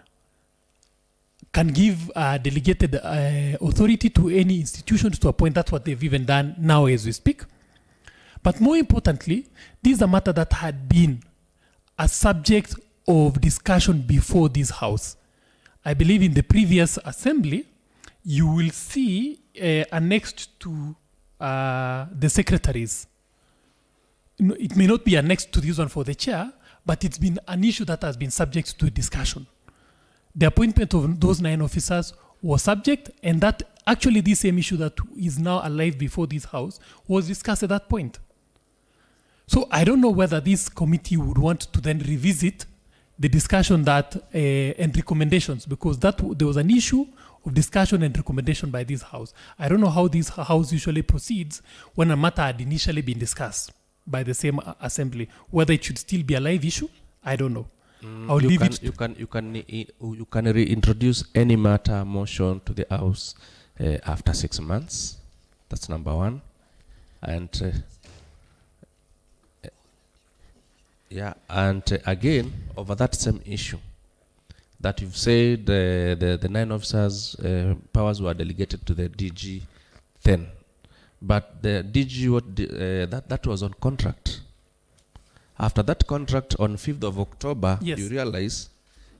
can give delegated authority to any institutions to appoint. That's what they've even done now as we speak. But more importantly, this is a matter that had been a subject of discussion before this House. I believe in the previous assembly, you will see annexed to the secretaries. No, it may not be annexed to this one for the chair, but it's been an issue that has been subject to discussion. The appointment of those 9 officers was subject, and that actually this same issue that is now alive before this House was discussed at that point. So I don't know whether this committee would want to then revisit the discussion that and recommendations, because there was an issue of discussion and recommendation by this House. I don't know how this House usually proceeds when a matter had initially been discussed by the same assembly. Whether it should still be a live issue, I don't know. You can reintroduce any matter motion to the House after 6 months. That's number one. And again, over that same issue, that you've said the 9 officers' powers were delegated to the DG then. But the DG, that was on contract. After that contract on 5th of October, yes, you realize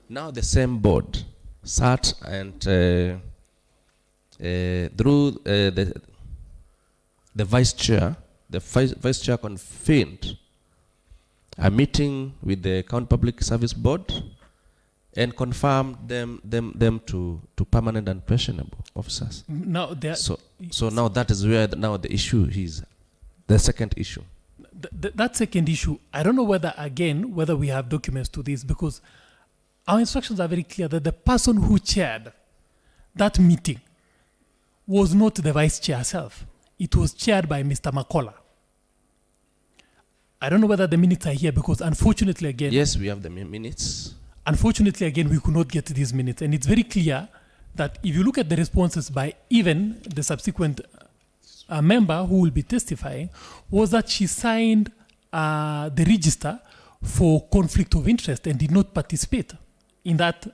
now the same board sat and through the vice chair, vice chair convened a meeting with the County Public Service Board and confirmed them to permanent and pensionable officers. Now so now that is where now the issue is, the second issue. That second issue, I don't know whether we have documents to this, because our instructions are very clear that the person who chaired that meeting was not the vice chair herself. It was chaired by Mr. Makola. I don't know whether the minutes are here, because unfortunately again... Yes, we have the minutes. Unfortunately again, we could not get these minutes. And it's very clear that if you look at the responses by even the subsequent member who will be testifying, was that she signed the register for conflict of interest and did not participate in that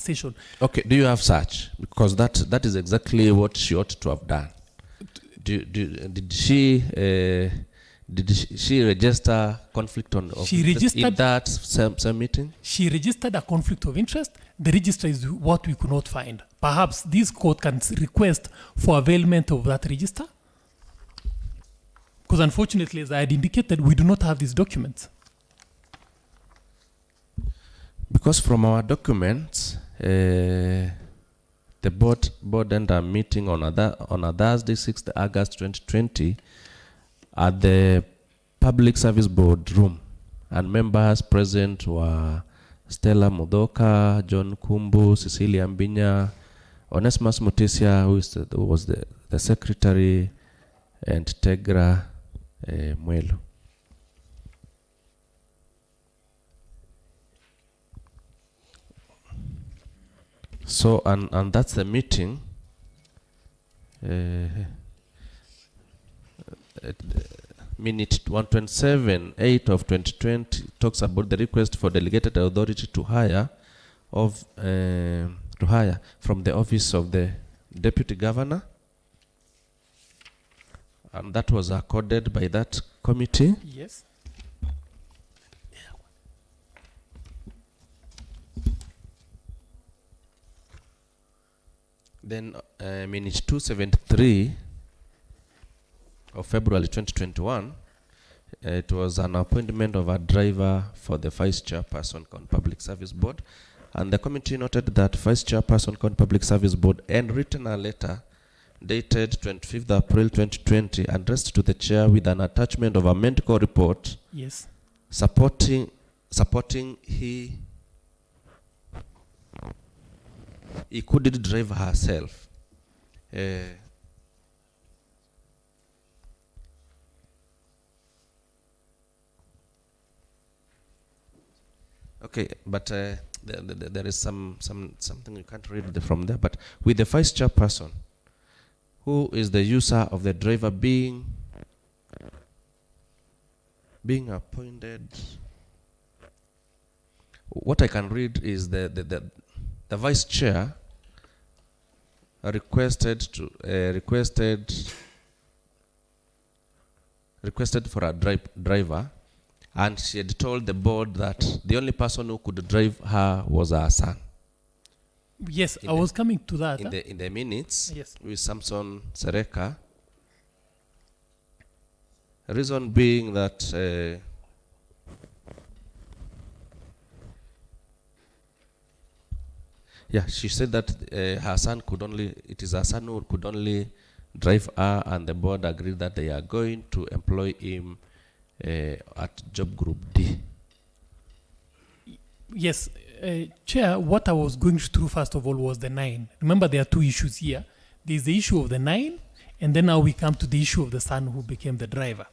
session. Okay, do you have such? Because that is exactly what she ought to have done. Did she register conflict of interest in that same meeting? She registered a conflict of interest. The register is what we could not find. Perhaps this court can request for availment of that register, because unfortunately, as I had indicated, we do not have these documents. Because from our documents, the board ended a meeting on a Thursday, 6th August 2020, at the Public Service Board room, and members present were Stella Mudoka, John Kumbu, Cecilia Mbinya, Onesimus Mutisia, who was the secretary, and Tegra Mwelo. So, and that's the meeting. Minute 127, 8 of 2020 talks about the request for delegated authority to hire from the office of the deputy governor, and that was accorded by that committee. Yes. Then minute 273 of February 2021, it was an appointment of a driver for the vice chairperson on Public Service Board, and the committee noted that vice chairperson on Public Service Board and written a letter dated 25th April 2020 addressed to the chair with an attachment of a medical report. Yes. Supporting he couldn't drive herself. Okay, but there is something you can't read from there. But with the vice chairperson, who is the user of the driver being appointed, what I can read is the vice chair requested requested for a driver, and she had told the board that the only person who could drive her was her son. Yes, I was coming to that. In the minutes, Yes. with Samson Sereka, reason being that she said that her son it is her son who could only drive her, and the board agreed that they are going to employ him at job group D. Yes, Chair, what I was going through first of all was the 9. Remember, there are two issues here. There's the issue of the 9, and then now we come to the issue of the son who became the driver.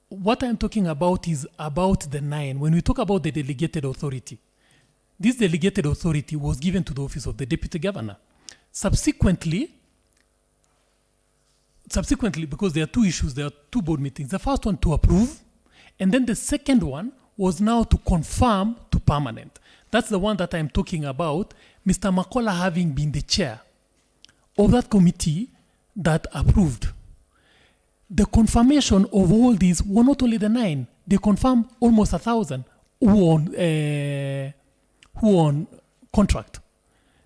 What I'm talking about is about the 9. When we talk about the delegated authority, this delegated authority was given to the office of the deputy governor. Subsequently, because there are two issues, there are two board meetings. The first one to approve, and then the second one was now to confirm to permanent. That's the one that I'm talking about, Mr. Makola having been the chair of that committee that approved. The confirmation of all these were not only the 9, they confirmed almost 1,000 who on contract.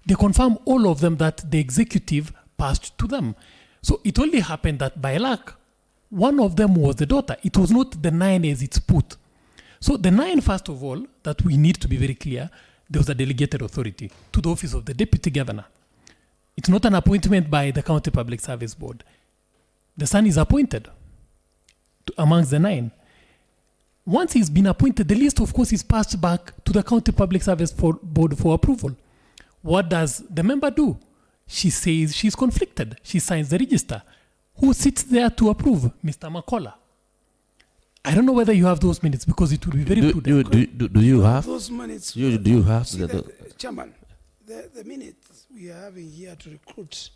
They confirmed all of them that the executive passed to them. So it only happened that by luck, one of them was the daughter. It was not the 9 as it's put. So the 9, first of all, that we need to be very clear, there was a delegated authority to the office of the deputy governor. It's not an appointment by the County Public Service Board. The son is appointed amongst the 9. Once he's been appointed, the list, of course, is passed back to the County Public Service Board for approval. What does the member do? She says she's conflicted. She signs the register. Who sits there to approve? Mr. Makola. I don't know whether you have those minutes because it would be very prudent. Do you have those minutes? Do you have See, Chairman, the minutes we are having here to recruit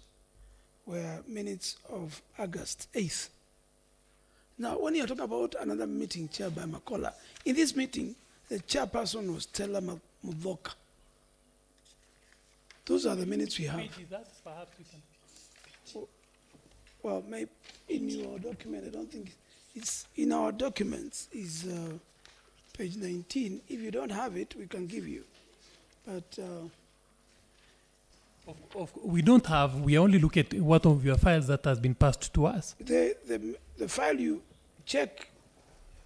were minutes of August 8th. Now, when you're talking about another meeting chaired by Makola, in this meeting, the chairperson was Stella Mudhoka. Those are the minutes we have. Well, maybe in your document, I don't think it's in our documents, is page 19. If you don't have it, we can give you. But we don't have, we only look at what of your files that has been passed to us. the file you check,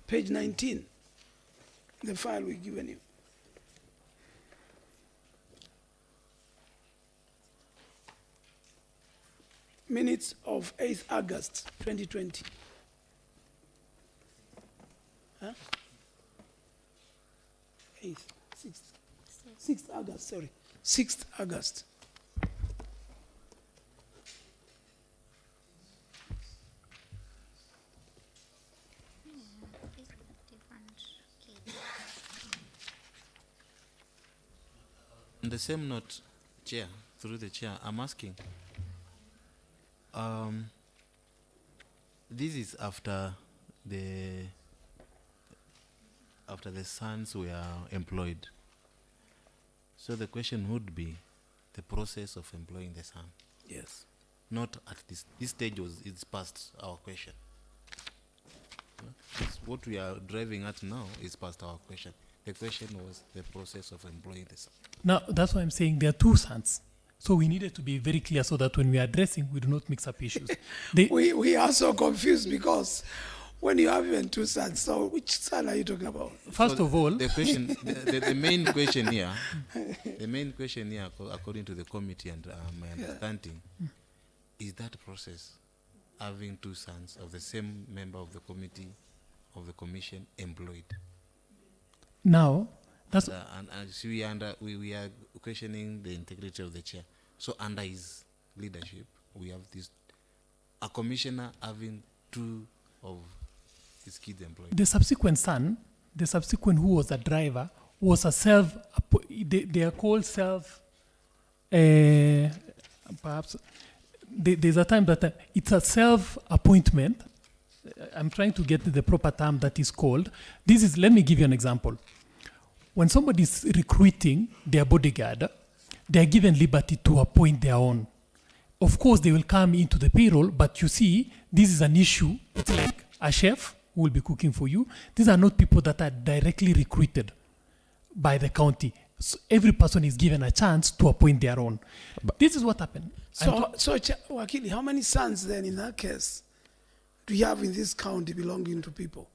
page 19, the file we've given you. Minutes of 8th August 2020. Huh? 6th August, sorry. 6th August. On the same note, Chair, through the Chair, I'm asking, this is after the sons were employed. So the question would be the process of employing the son. Yes. Not at this stage it's past our question. What we are driving at now is past our question. The question was the process of employing the son. Now, that's why I'm saying there are two sons. So we needed to be very clear so that when we are addressing, we do not mix up issues. We are so confused because when you have even two sons, so which son are you talking about? First of all, the question, the main question here, according to the committee and my understanding, is that process having two sons of the same member of the committee of the commission employed. Now, that's and we are questioning the integrity of the chair. So under his leadership, we have a commissioner having two of his kids employed. The subsequent son, who was a driver, was a they are called perhaps, there's a time that it's a self-appointment. I'm trying to get the proper term that is called. Let me give you an example. When somebody is recruiting their bodyguard, they are given liberty to appoint their own. of course they will come into the payroll, but you see, this is an issue. It's like a chef who will be cooking for you. These are not people that are directly recruited by the county. So every person is given a chance to appoint their own. But this is what happened. Wakili, how many sons then in that case do you have in this county belonging to people?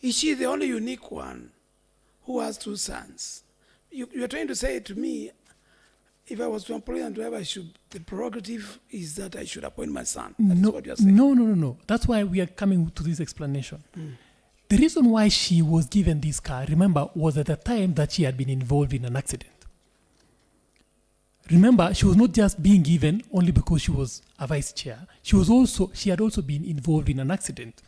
Is she the only unique one who has 2 sons? You're trying to say to me, if I was to employ and driver, the prerogative is that I should appoint my son. That's what you're saying. No. That's why we are coming to this explanation. The reason why she was given this car, remember, was at the time that she had been involved in an accident. Remember, she was not just being given only because she was a vice chair. She had also been involved in an accident.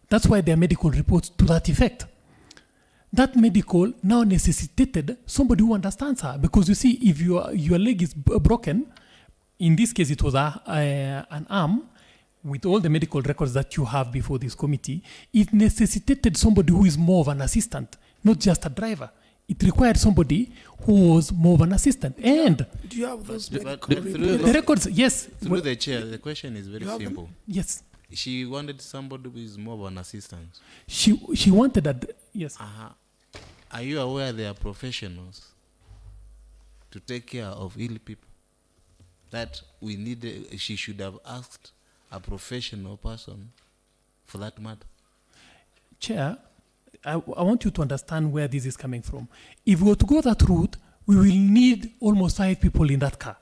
That's why there are medical reports to that effect. That medical now necessitated somebody who understands her, because you see, if your leg is broken, in this case it was an arm, with all the medical records that you have before this committee, it necessitated somebody who is more of an assistant, not just a driver. It required somebody who was more of an assistant. And do you have those medical the records? Yes. Through the chair, the question is very simple. Yes. She wanted somebody who is more of an assistant. She wanted that. Yes. Are you aware they are professionals to take care of ill people? That we need. She should have asked a professional person for that matter. Chair, I want you to understand where this is coming from. If we were to go that route, we will need almost 5 people in that car.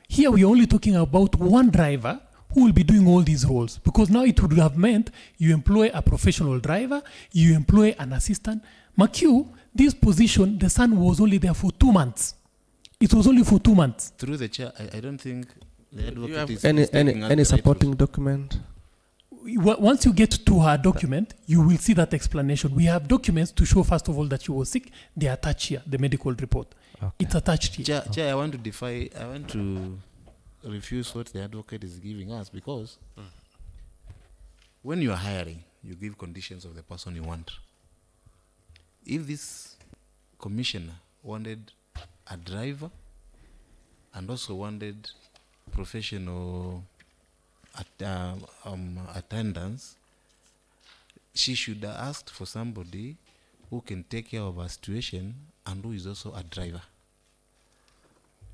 Here we are only talking about one driver who will be doing all these roles, because now it would have meant you employ a professional driver, you employ an assistant. McHugh, this position, the son was only there for 2 months. It was only for 2 months. Through the chair, I don't think the advocate is any supporting document? Once you get to her document, you will see that explanation. We have documents to show, first of all, that she was sick. They are attached here, the medical report. Okay. It's attached here. Chair, I want to refuse what the advocate is giving us, because when you are hiring, you give conditions of the person you want. If this commissioner wanted a driver and also wanted professional attendance, she should have asked for somebody who can take care of her situation and who is also a driver.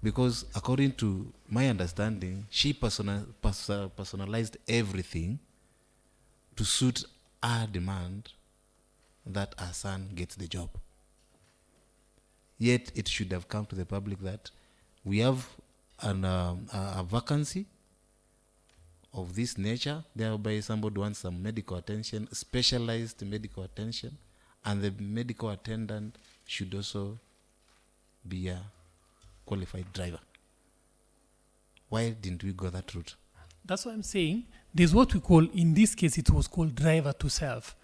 Because according to my understanding, she personalized everything to suit her demand that her son gets the job. Yet it should have come to the public that we have a vacancy of this nature, thereby somebody wants some medical attention, specialized medical attention, and the medical attendant should also be a qualified driver. Why didn't we go that route? That's what I'm saying. There's what we call, in this case, it was called driver to self.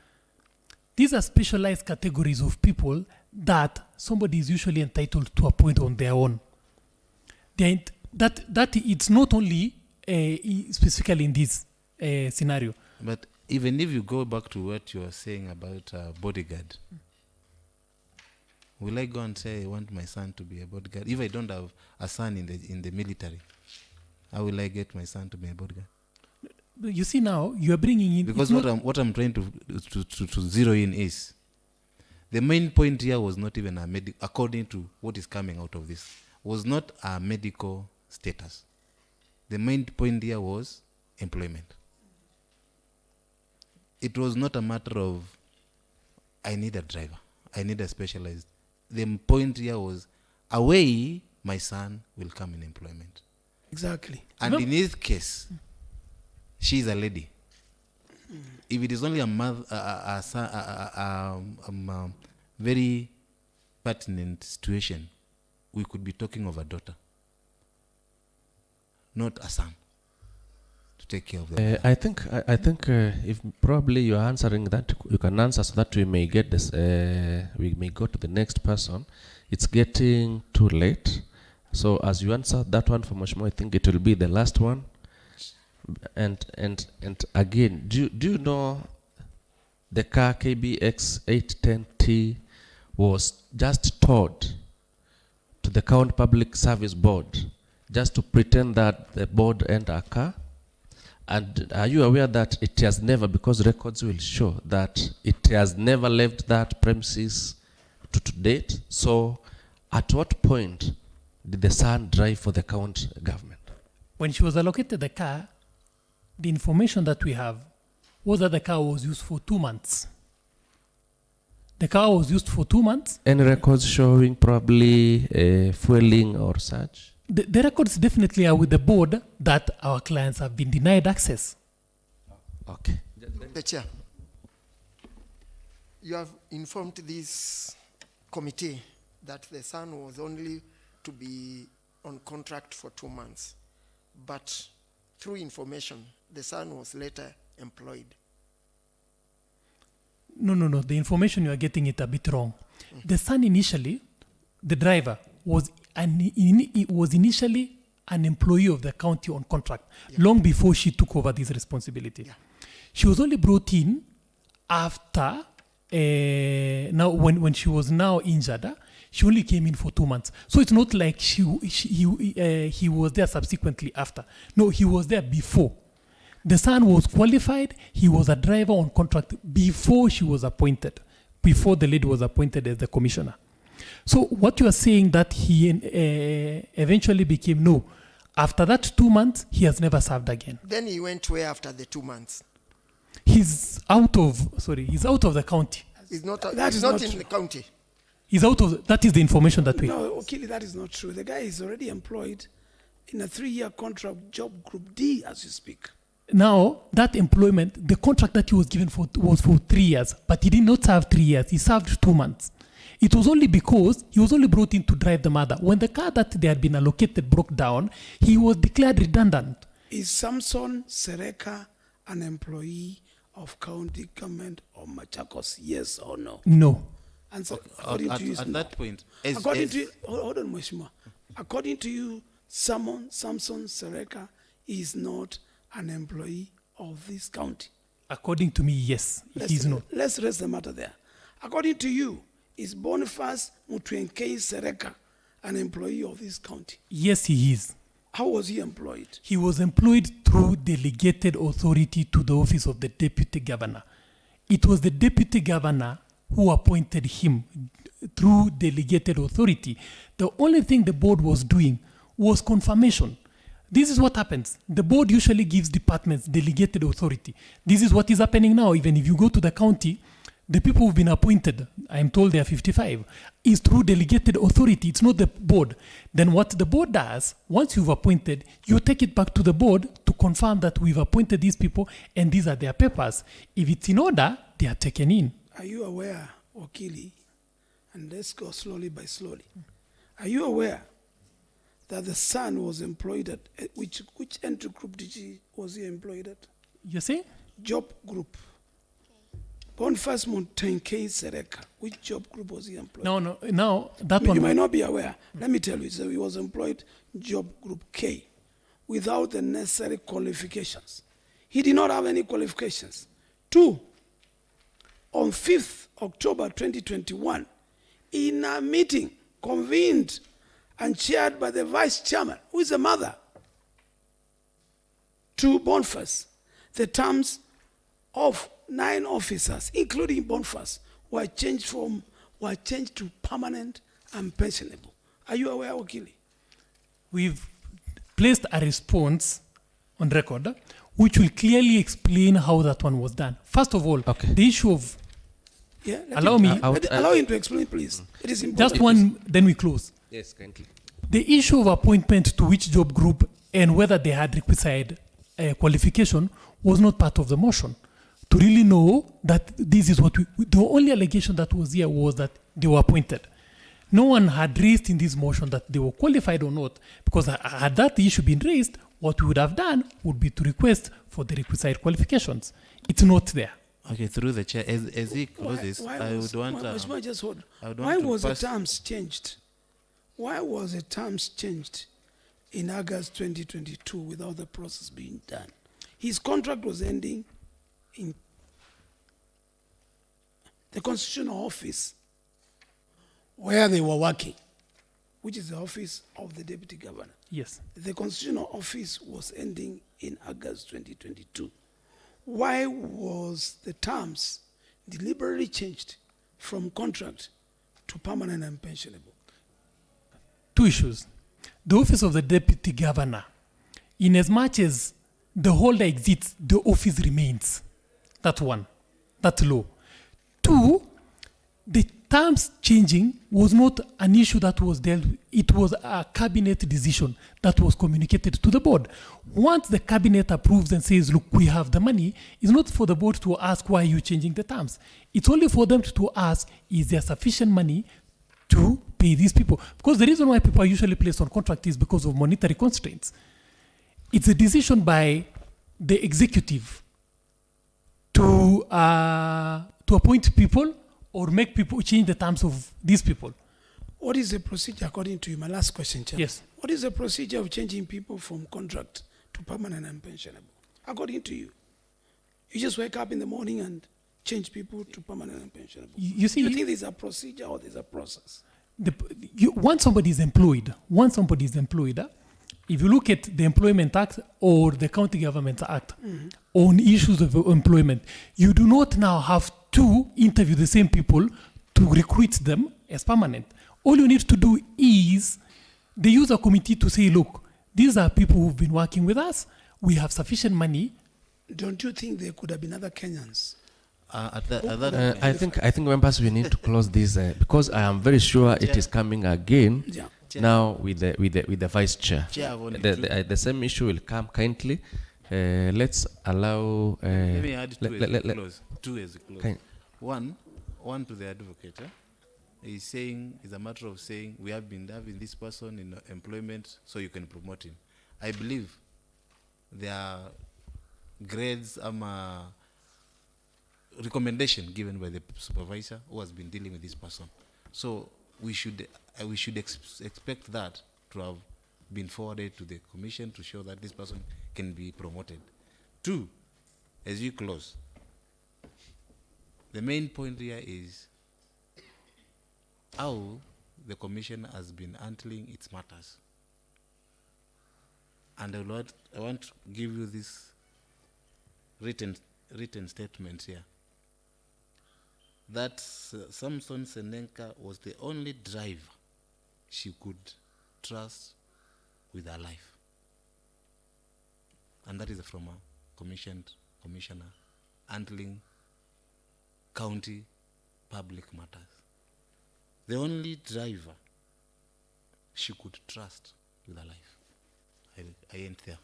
These are specialized categories of people that somebody is usually entitled to appoint on their own. That it's not only specifically in this scenario. But even if you go back to what you were saying about bodyguard, will I go and say I want my son to be a bodyguard? If I don't have a son in the military, how will I get my son to be a bodyguard? You see now, you are bringing in... Because what I'm trying to zero in is, the main point here was not even according to what is coming out of this, was not a medical status. The main point here was employment. It was not a matter of, I need a driver, I need a specialized. The point here was, away my son will come in employment. Exactly. And in this case, she is a lady. If it is only a mother, very pertinent situation, we could be talking of a daughter, not a son, to take care of them. I think if probably you are answering that, you can answer so that we may get this. We may go to the next person. It's getting too late. So as you answer that one for Mheshimiwa, I think it will be the last one. And again, do you know the car KBX 810T was just towed to the County Public Service Board just to pretend that the board entered a car? And are you aware that it has never, because records will show that it has never left that premises to date? So at what point did the son drive for the county government? When she was allocated the car, the information that we have was that the car was used for 2 months. The car was used for 2 months. Any records showing probably fueling or such? The records definitely are with the board that our clients have been denied access. Okay. The chair, you have informed this committee that the son was only to be on contract for 2 months, but through information, the son was later employed. No. The information you are getting it a bit wrong. The son initially, the driver, was initially an employee of the county on contract, long before she took over this responsibility. Yeah. She was only brought in after, now when she was now injured, she only came in for 2 months. So it's not like he was there subsequently after. No, he was there before. The son was qualified. He was a driver on contract before she was appointed, before the lady was appointed as the commissioner. So what you are saying that he eventually became, no. After that 2 months, he has never served again. Then he went where after the 2 months? He's out of the county. He's not, That he's is not not in true. the county. He's out of, that is the information that we have. No, Okili, that is not true. The guy is already employed in a 3-year contract, job group D, as you speak. Now, that employment, the contract that he was given was for 3 years, but he did not serve 3 years. He served 2 months. It was only because he was only brought in to drive the mother. When the car that they had been allocated broke down, he was declared redundant. Is Samson Sereka an employee of county government of Machakos, yes or no? No. Answer, according to you, is At no. that point, According to you, hold on, Mheshimiwa. According to you, Samson Sereka is not an employee of this county. According to me, yes, he's not. Let's rest the matter there. According to you, is Boniface Mutwenkei Sereka an employee of this county? Yes, he is. How was he employed? He was employed through delegated authority to the office of the deputy governor. It was the deputy governor who appointed him through delegated authority. The only thing the board was doing was confirmation. This is what happens. The board usually gives departments delegated authority. This is what is happening now. Even if you go to the county, the people who've been appointed, I'm told they are 55, is through delegated authority. It's not the board. Then what the board does, once you've appointed, you take it back to the board to confirm that we've appointed these people and these are their papers. If it's in order, they are taken in. Are you aware, Okili, and let's go slowly by slowly. Are you aware that the son was employed at which entry group was he employed at? You see? Job group. Boniface Mutwenkei Sereka, which job group was he employed? No, that one. You might not be aware. Let me tell you, so he was employed job group K without the necessary qualifications. He did not have any qualifications. 2, on 5th October 2021, in a meeting convened and chaired by the vice chairman, who is a mother to Boniface, the terms of 9 officers, including Boniface, were changed to permanent and pensionable. Are you aware, Okili? We've placed a response on record which will clearly explain how that one was done. First of all, the issue of allow him to explain, please. It is important. Just one, then we close. Yes, kindly. The issue of appointment to which job group and whether they had requisite qualification was not part of the motion. To really know that this is what the only allegation that was here was that they were appointed. No one had raised in this motion that they were qualified or not, because had that issue been raised, what we would have done would be to request for the requisite qualifications. It's not there. Okay, through the chair, as he closes, I would want just hold. Why was the terms changed? Why was the terms changed in August 2022 without the process being done? His contract was ending in the constitutional office where they were working. which is the office of the deputy governor. Yes. The constitutional office was ending in August 2022. Why was the terms deliberately changed from contract to permanent and pensionable? Two issues. The office of the deputy governor, in as much as the holder exists, the office remains. That's one. That's law. Two, the terms changing was not an issue that was dealt with. It was a cabinet decision that was communicated to the board. Once the cabinet approves and says, look, we have the money, it's not for the board to ask, why are you changing the terms? It's only for them to ask, is there sufficient money to pay these people? Because the reason why people are usually placed on contract is because of monetary constraints. It's a decision by the executive to appoint people or make people change the terms of these people. What is the procedure according to you? My last question, Chair. Yes. What is the procedure of changing people from contract to permanent and pensionable? According to you. You just wake up in the morning and change people to permanent and pensionable. You see, Do you think there's a procedure or there's a process? Once somebody is employed, if you look at the Employment Act or the County Government Act on issues of employment, you do not now have to interview the same people to recruit them as permanent. All you need to do is they use a committee to say, look, these are people who've been working with us. We have sufficient money. Don't you think there could have been other Kenyans? I think members, we need to close this because I am very sure it is coming again. Yeah. Now with the vice chair. Chair, I've only The same issue will come kindly. Let's allow. Let me add two as a close. Kind. One to the advocate. He's saying, it's a matter of saying, we have been having this person in employment, so you can promote him. I believe there are grades, recommendation given by the supervisor who has been dealing with this person. So we should expect that to have been forwarded to the commission to show that this person can be promoted. Two, as you close, the main point here is how the commission has been handling its matters. And I want to give you this written statement here. That Samson Senenka was the only driver she could trust with her life. And that is from a commissioner handling county public matters. The only driver she could trust with her life. I end there.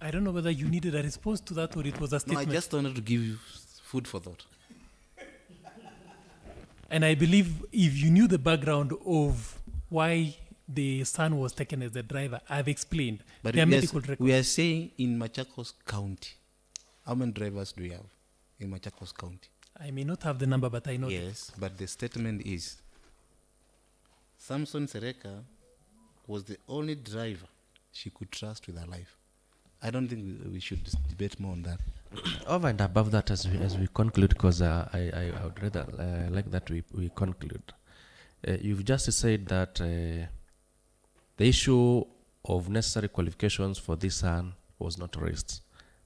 I don't know whether you needed a response to that or it was a No, statement. I just wanted to give you food for thought. And I believe if you knew the background of why the son was taken as the driver, I've explained. But There are yes, medical records. we are saying in Machakos County, how many drivers do we have in Machakos County? I may not have the number, but I know. Yes, but the statement is Samson Sereka was the only driver she could trust with her life. I don't think we should debate more on that. Over and above that, as we conclude, because I would rather like that we conclude. You've just said that the issue of necessary qualifications for this son was not raised,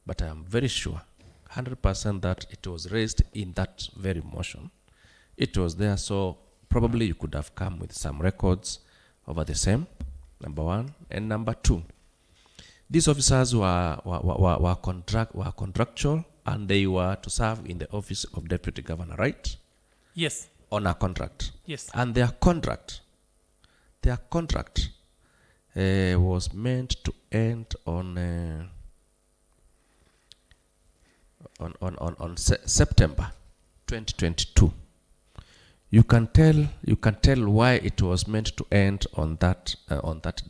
but I am very sure, 100% that it was raised in that very motion. It was there, so probably you could have come with some records over the same. Number one, and number two. These officers were contractual and they were to serve in the office of deputy governor, right? Yes. On a contract. Yes. And their contract was meant to end on September 2022. You can tell why it was meant to end on that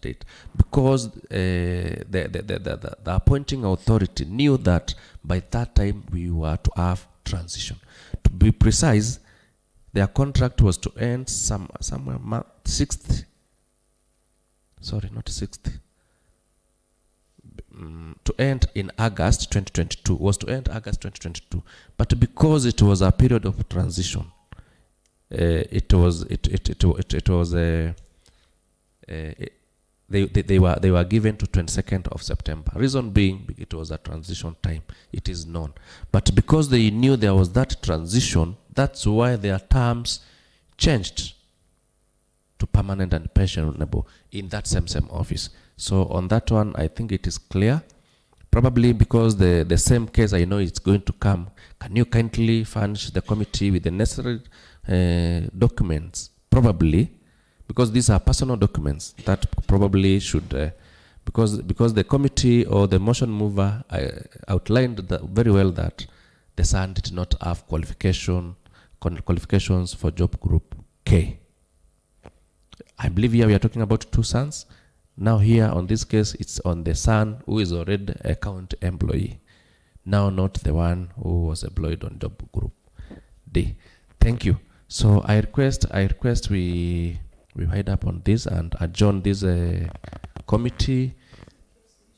date, because the appointing authority knew that by that time we were to have transition. To be precise, their contract was to end somewhere 6th. Sorry, not 6th. to end in August 2022, was to end August 2022. But because it was a period of transition, they were given to 22nd of September. Reason being, it was a transition time. It is known. But because they knew there was that transition, that's why their terms changed to permanent and pensionable in that same office. So on that one, I think it is clear. Probably because the same case I know it's going to come. Can you kindly furnish the committee with the necessary documents? Probably, because these are personal documents that probably should, because the committee or the motion mover outlined very well that the son did not have qualifications for job group K. I believe here we are talking about two sons. Now here on this case, it's on the son who is already a county employee. Now not the one who was employed on job group D. Thank you. So I request we wind up on this and adjourn this committee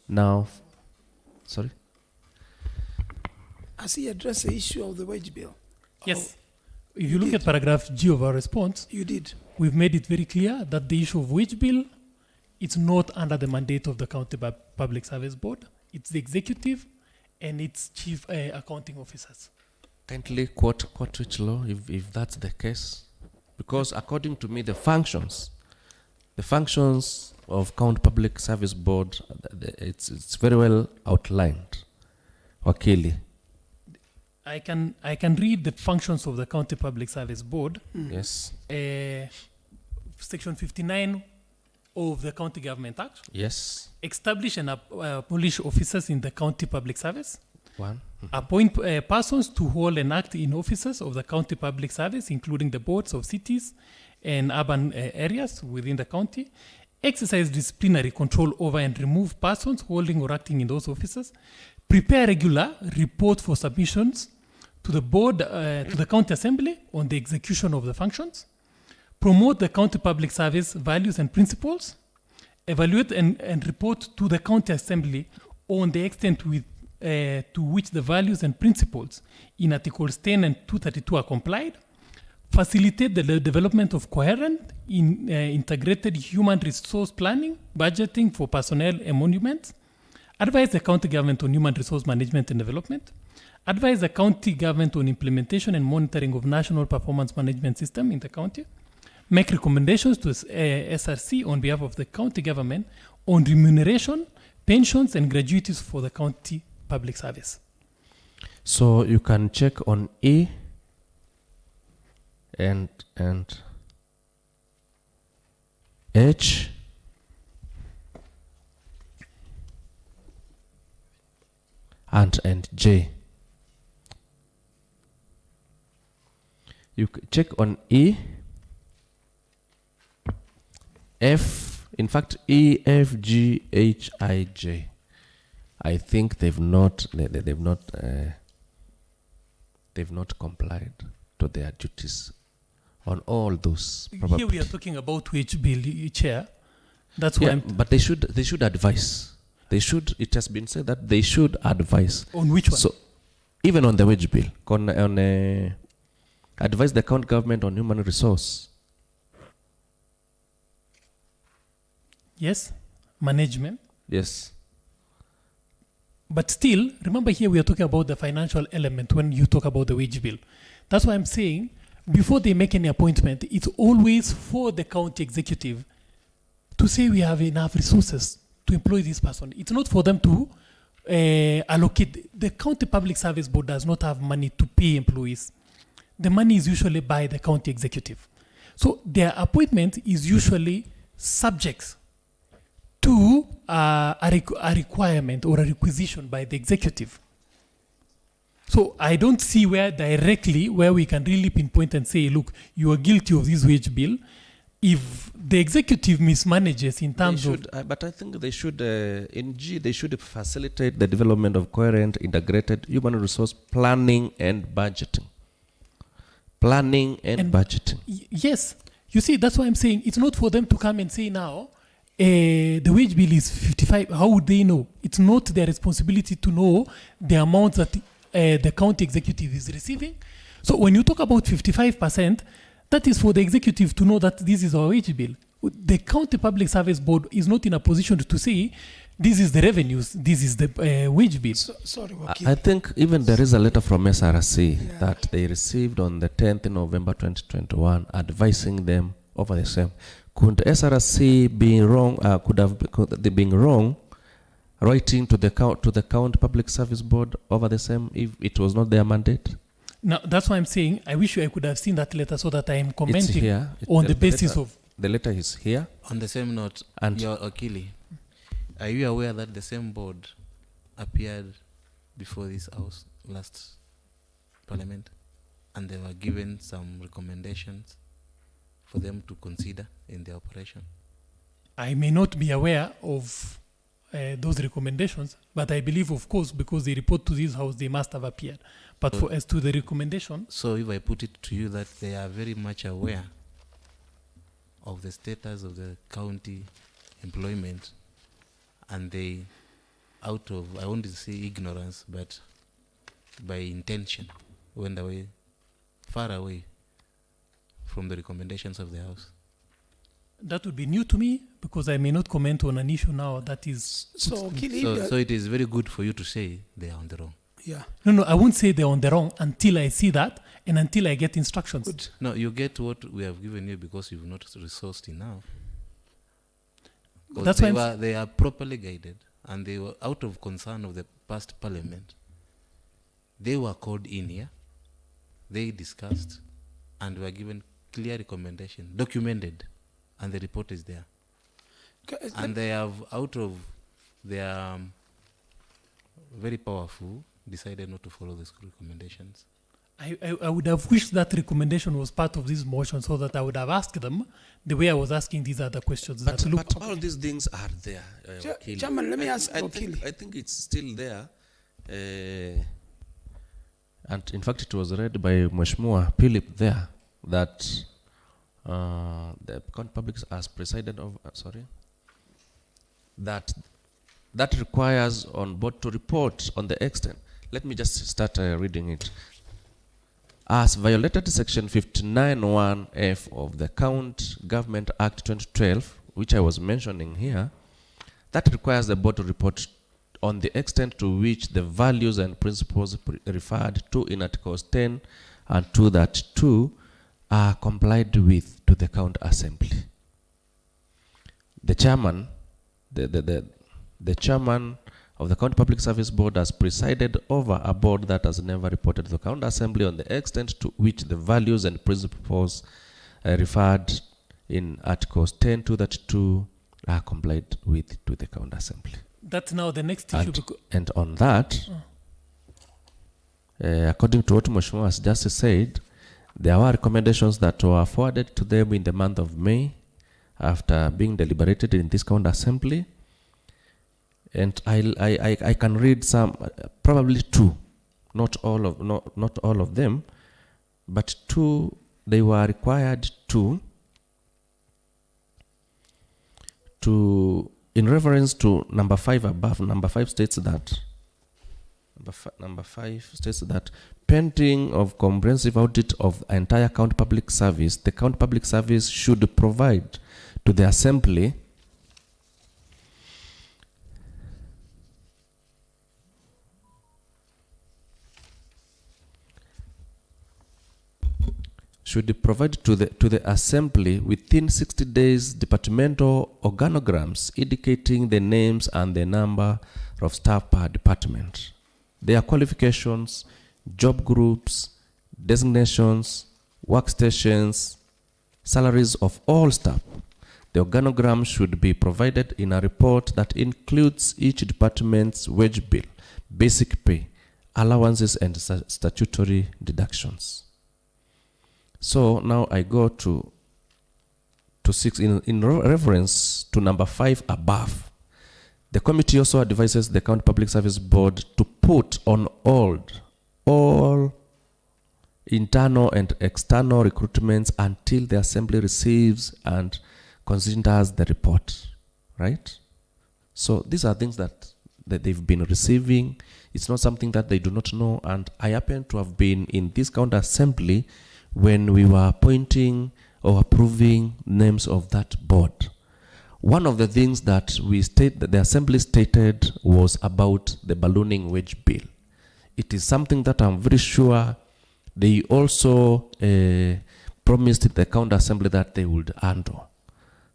now. Sorry? Has he addressed the issue of the wage bill? Yes. If you look at paragraph G of our response, You did. we've made it very clear that the issue of wage bill, it's not under the mandate of the County Public Service Board. It's the executive and its chief accounting officers. Kindly quote which law if that's the case. Because according to me, the functions of County Public Service Board, it's very well outlined. Wakili. I can read the functions of the County Public Service Board. Yes. Section 59 of the County Government Act. Yes. Establish and abolish officers in the County Public Service. One. Appoint persons to hold and act in offices of the County Public Service, including the boards of cities and urban areas within the county. Exercise disciplinary control over and remove persons holding or acting in those offices. Prepare regular report for submissions to the board, to the County Assembly on the execution of the functions. Promote the County Public Service values and principles. Evaluate and report to the County Assembly on the extent to which the values and principles in Articles 10 and 232 are complied. Facilitate the development of coherent, integrated human resource planning, budgeting for personnel and monuments. Advise the county government on human resource management and development. Advise the county government on implementation and monitoring of national performance management system in the county. Make recommendations to SRC on behalf of the county government on remuneration, pensions, and gratuities for the county public service. So you can check on E and H and J. You check on E, F, in fact E, F, G, H, I, J. I think they've not complied to their duties on all those. Probably. Here we are talking about wage bill, Chair. That's why. But they should advise. They should. It has been said that they should advise. On which one? So, even on the wage bill, advise the county government on human resource. Yes, management. Yes. But still, remember here we are talking about the financial element when you talk about the wage bill. That's why I'm saying, before they make any appointment, it's always for the county executive to say we have enough resources to employ this person. It's not for them to allocate. The County Public Service Board does not have money to pay employees. The money is usually by the county executive. So their appointment is usually subject to a requirement or a requisition by the executive. So I don't see where we can really pinpoint and say, look, you are guilty of this wage bill. If the executive mismanages in terms but I think they should, in G, they should facilitate the development of coherent, integrated human resource planning and budgeting. Planning and budgeting. Yes. You see, that's why I'm saying it's not for them to come and say now, the wage bill is 55, how would they know? It's not their responsibility to know the amount that the county executive is receiving. So when you talk about 55%, that is for the executive to know that this is our wage bill. The County Public Service Board is not in a position to say, this is the revenues, this is the wage bill. Sorry, Wakil. I think even there is a letter from SRC that they received on the 10th November 2021 advising them over the same. Could SRC be wrong, could they being wrong writing to the County Public Service Board over the same if it was not their mandate? Now, that's why I'm saying, I wish I could have seen that letter so that I am commenting here. on the basis letter, of... The letter is here. On the same note, And your Okili, are you aware that the same board appeared before this house last parliament and they were given some recommendations for them to consider in their operation? I may not be aware of those recommendations, but I believe, of course, because they report to this house, they must have appeared. But for as to the recommendation... So if I put it to you that they are very much aware of the status of the county employment, and they, out of, I won't say ignorance, but by intention, went away, far away from the recommendations of the house. That would be new to me, because I may not comment on an issue now that is... So, Wakil, So it is very good for you to say they are on the wrong. yeah. No, I won't say they're on the wrong until I see that and until I get instructions. Good. No, you get what we have given you because you've not resourced enough. 'Cause That's why they are properly guided, and they were out of concern of the past parliament. They were called in here, they discussed, and were given clear recommendation, documented, and the report is there. And they have, out of their very powerful, decided not to follow the school recommendations. I would have wished that recommendation was part of this motion so that I would have asked them the way I was asking these other questions. But, that look, but all these things are there. Wakili. Chairman, let me ask I Wakili. think it's still there. And in fact, it was read by Mheshimiwa Philip there that the county public has presided over, that requires on board to report on the extent. Let me just start reading it. As violated section 59(1)(f) of the County Government Act 2012, which I was mentioning here, that requires the board to report on the extent to which the values and principles referred to in Articles 10 and 2 are complied with to the County Assembly. The chairman, the chairman of the County Public Service Board has presided over a board that has never reported to the County Assembly on the extent to which the values and principles referred in Articles 10 to 2 are complied with to the County Assembly. that's now the next issue. And on that, according to what Mheshimiwa has just said, there were recommendations that were forwarded to them in the month of May after being deliberated in this County Assembly. And I can read some, probably two, not all of them, but two. They were required to in reference to number 5 above. Number 5 states that pending of comprehensive audit of entire county public service, the county public service should provide to the assembly to the assembly within 60 days departmental organograms indicating the names and the number of staff per department, their qualifications, job groups, designations, workstations, salaries of all staff. The organogram should be provided in a report that includes each department's wage bill, basic pay, allowances, and statutory deductions. So now I go to 6 in reference to number 5 above. The committee also advises the County Public Service Board to put on hold all internal and external recruitments until the assembly receives and considers the report. right? So these are things that they've been receiving. It's not something that they do not know. And I happen to have been in this county assembly when we were appointing or approving names of that board. One of the things that that the assembly stated was about the ballooning wage bill. It is something that I'm very sure they also promised the county assembly that they would handle.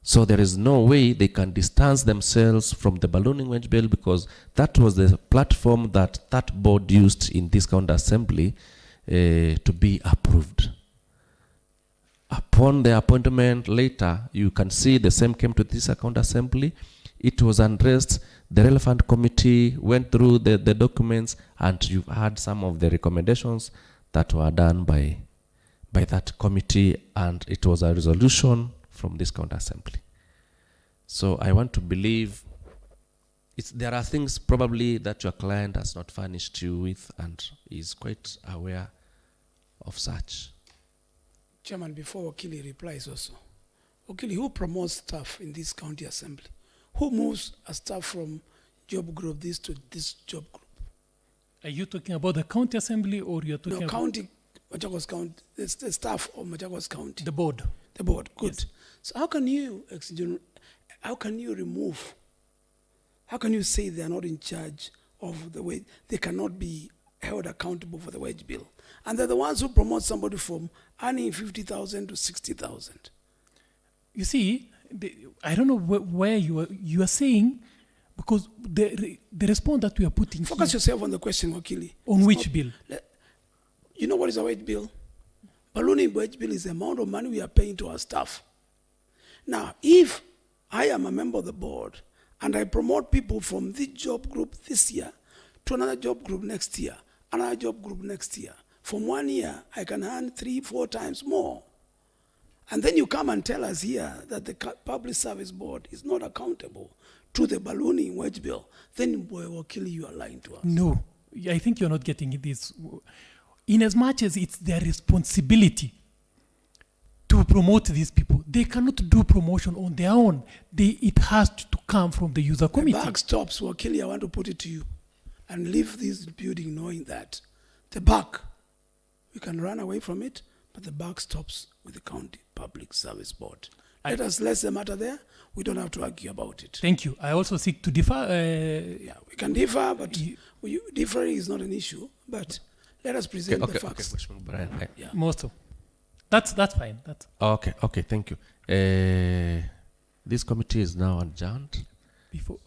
So there is no way they can distance themselves from the ballooning wage bill, because that was the platform that that board used in this county assembly to be approved. Upon the appointment later, you can see the same came to this county assembly. It was addressed, the relevant committee went through the documents, and you've had some of the recommendations that were done by that committee, and it was a resolution from this county assembly. So I want to believe there are things probably that your client has not furnished you with and is quite aware of such. Chairman, before Wakili replies also, Wakili, who promotes staff in this county assembly? Who moves a staff from job group this to this job group? Are you talking about the county assembly, or you're talking No, about county, Machakos County, it's the staff of Machakos County. the board? The board, good. Yes. So how can you remove, how can you say they are not in charge of the wage, they cannot be held accountable for the wage bill? And they're the ones who promote somebody from earning 50,000 to 60,000. You see, I don't know where you are saying, because the response that we are putting Focus here, yourself on the question, Wakili. on It's which not- bill? You know what is a wage bill? Ballooning wage bill is the amount of money we are paying to our staff. Now, if I am a member of the board and I promote people from this job group this year to another job group next year, another job group next year, from 1 year, I can earn 3-4 times more. And then you come and tell us here that the Public Service Board is not accountable to the ballooning wage bill, then boy, Wakili, you are lying to us. No, I think you're not getting this. In as much as it's their responsibility to promote these people, they cannot do promotion on their own. It has to come from the user committee. The buck stops, Wakili, I want to put it to you, and leave this building knowing that the buck, we can run away from it, but the buck stops with the County Public Service Board. Let us less the matter there. We don't have to argue about it. Thank you. I also seek to differ. Yeah, we can differ, but differing is not an issue. But let us present the facts. Okay, Brian. Yeah. Most of. That's fine. Okay, thank you. This committee is now adjourned. Before.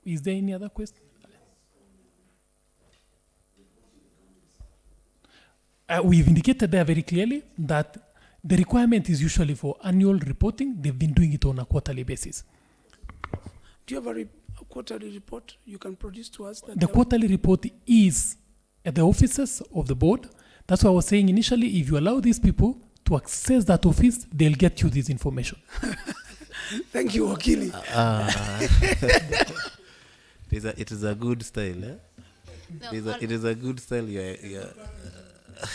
Is there any other question? We've indicated there very clearly that the requirement is usually for annual reporting. They've been doing it on a quarterly basis. Do you have a quarterly report you can produce to us? The quarterly report is at the offices of the board. That's why I was saying initially, if you allow these people to access that office, they'll get you this information. Thank you, Wakili. It is a good style, eh? It is a good style. Yeah.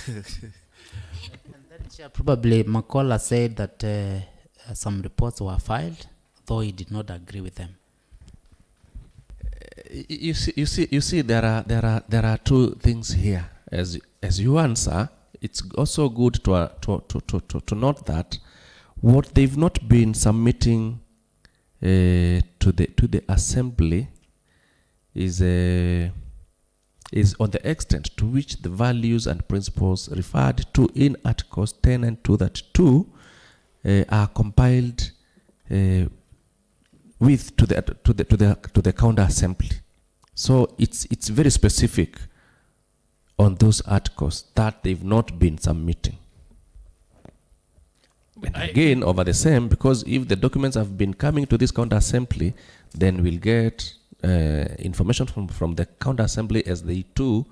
And then, Chair, probably Makola said that some reports were filed, though he did not agree with them. You see, there are two things here. As you answer, it's also good to note that what they've not been submitting to the assembly is on the extent to which the values and principles referred to in Articles 10 and 232 are compiled with to the county assembly. So it's very specific on those articles that they've not been submitting. And again, over the same, because if the documents have been coming to this county assembly, then we'll get information from the county assembly as they too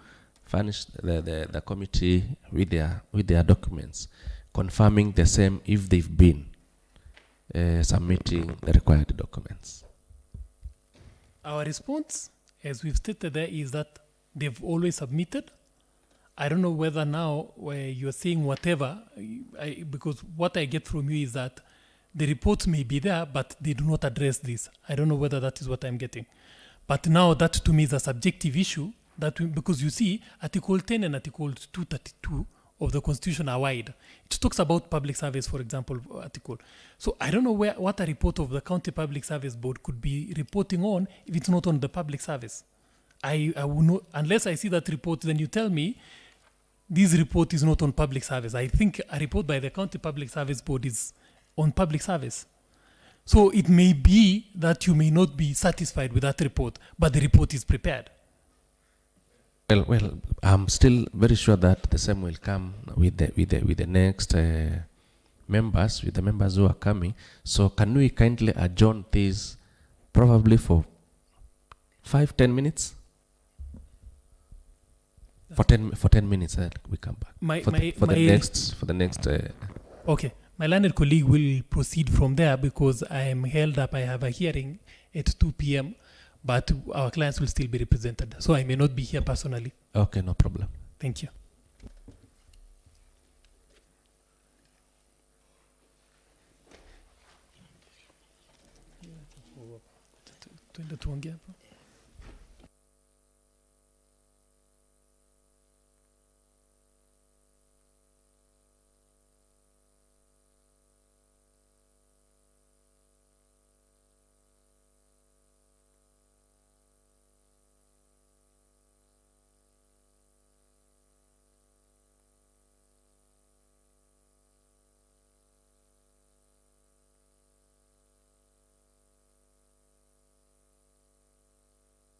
furnish the committee with their documents, confirming the same if they've been submitting the required documents. Our response, as we've stated there, is that they've always submitted. I don't know whether now where you're saying whatever, because what I get from you is that the reports may be there, but they do not address this. I don't know whether that is what I'm getting. But now that to me is a subjective issue, because you see, Article 10 and Article 232 of the Constitution are wide. It talks about public service, for example, article. So I don't know what a report of the County Public Service Board could be reporting on if it's not on the public service. I will not, unless I see that report, then you tell me this report is not on public service. I think a report by the County Public Service Board is on public service. So it may be that you may not be satisfied with that report, but the report is prepared. Well, I'm still very sure that the same will come with the next members, with the members who are coming. So can we kindly adjourn this probably for 5-10 minutes? For 10 minutes, we come back. For the next. Okay, my learned colleague will proceed from there because I am held up. I have a hearing at 2 p.m. But our clients will still be represented. So I may not be here personally. Okay, no problem. Thank you. Tuende tuongee hapa.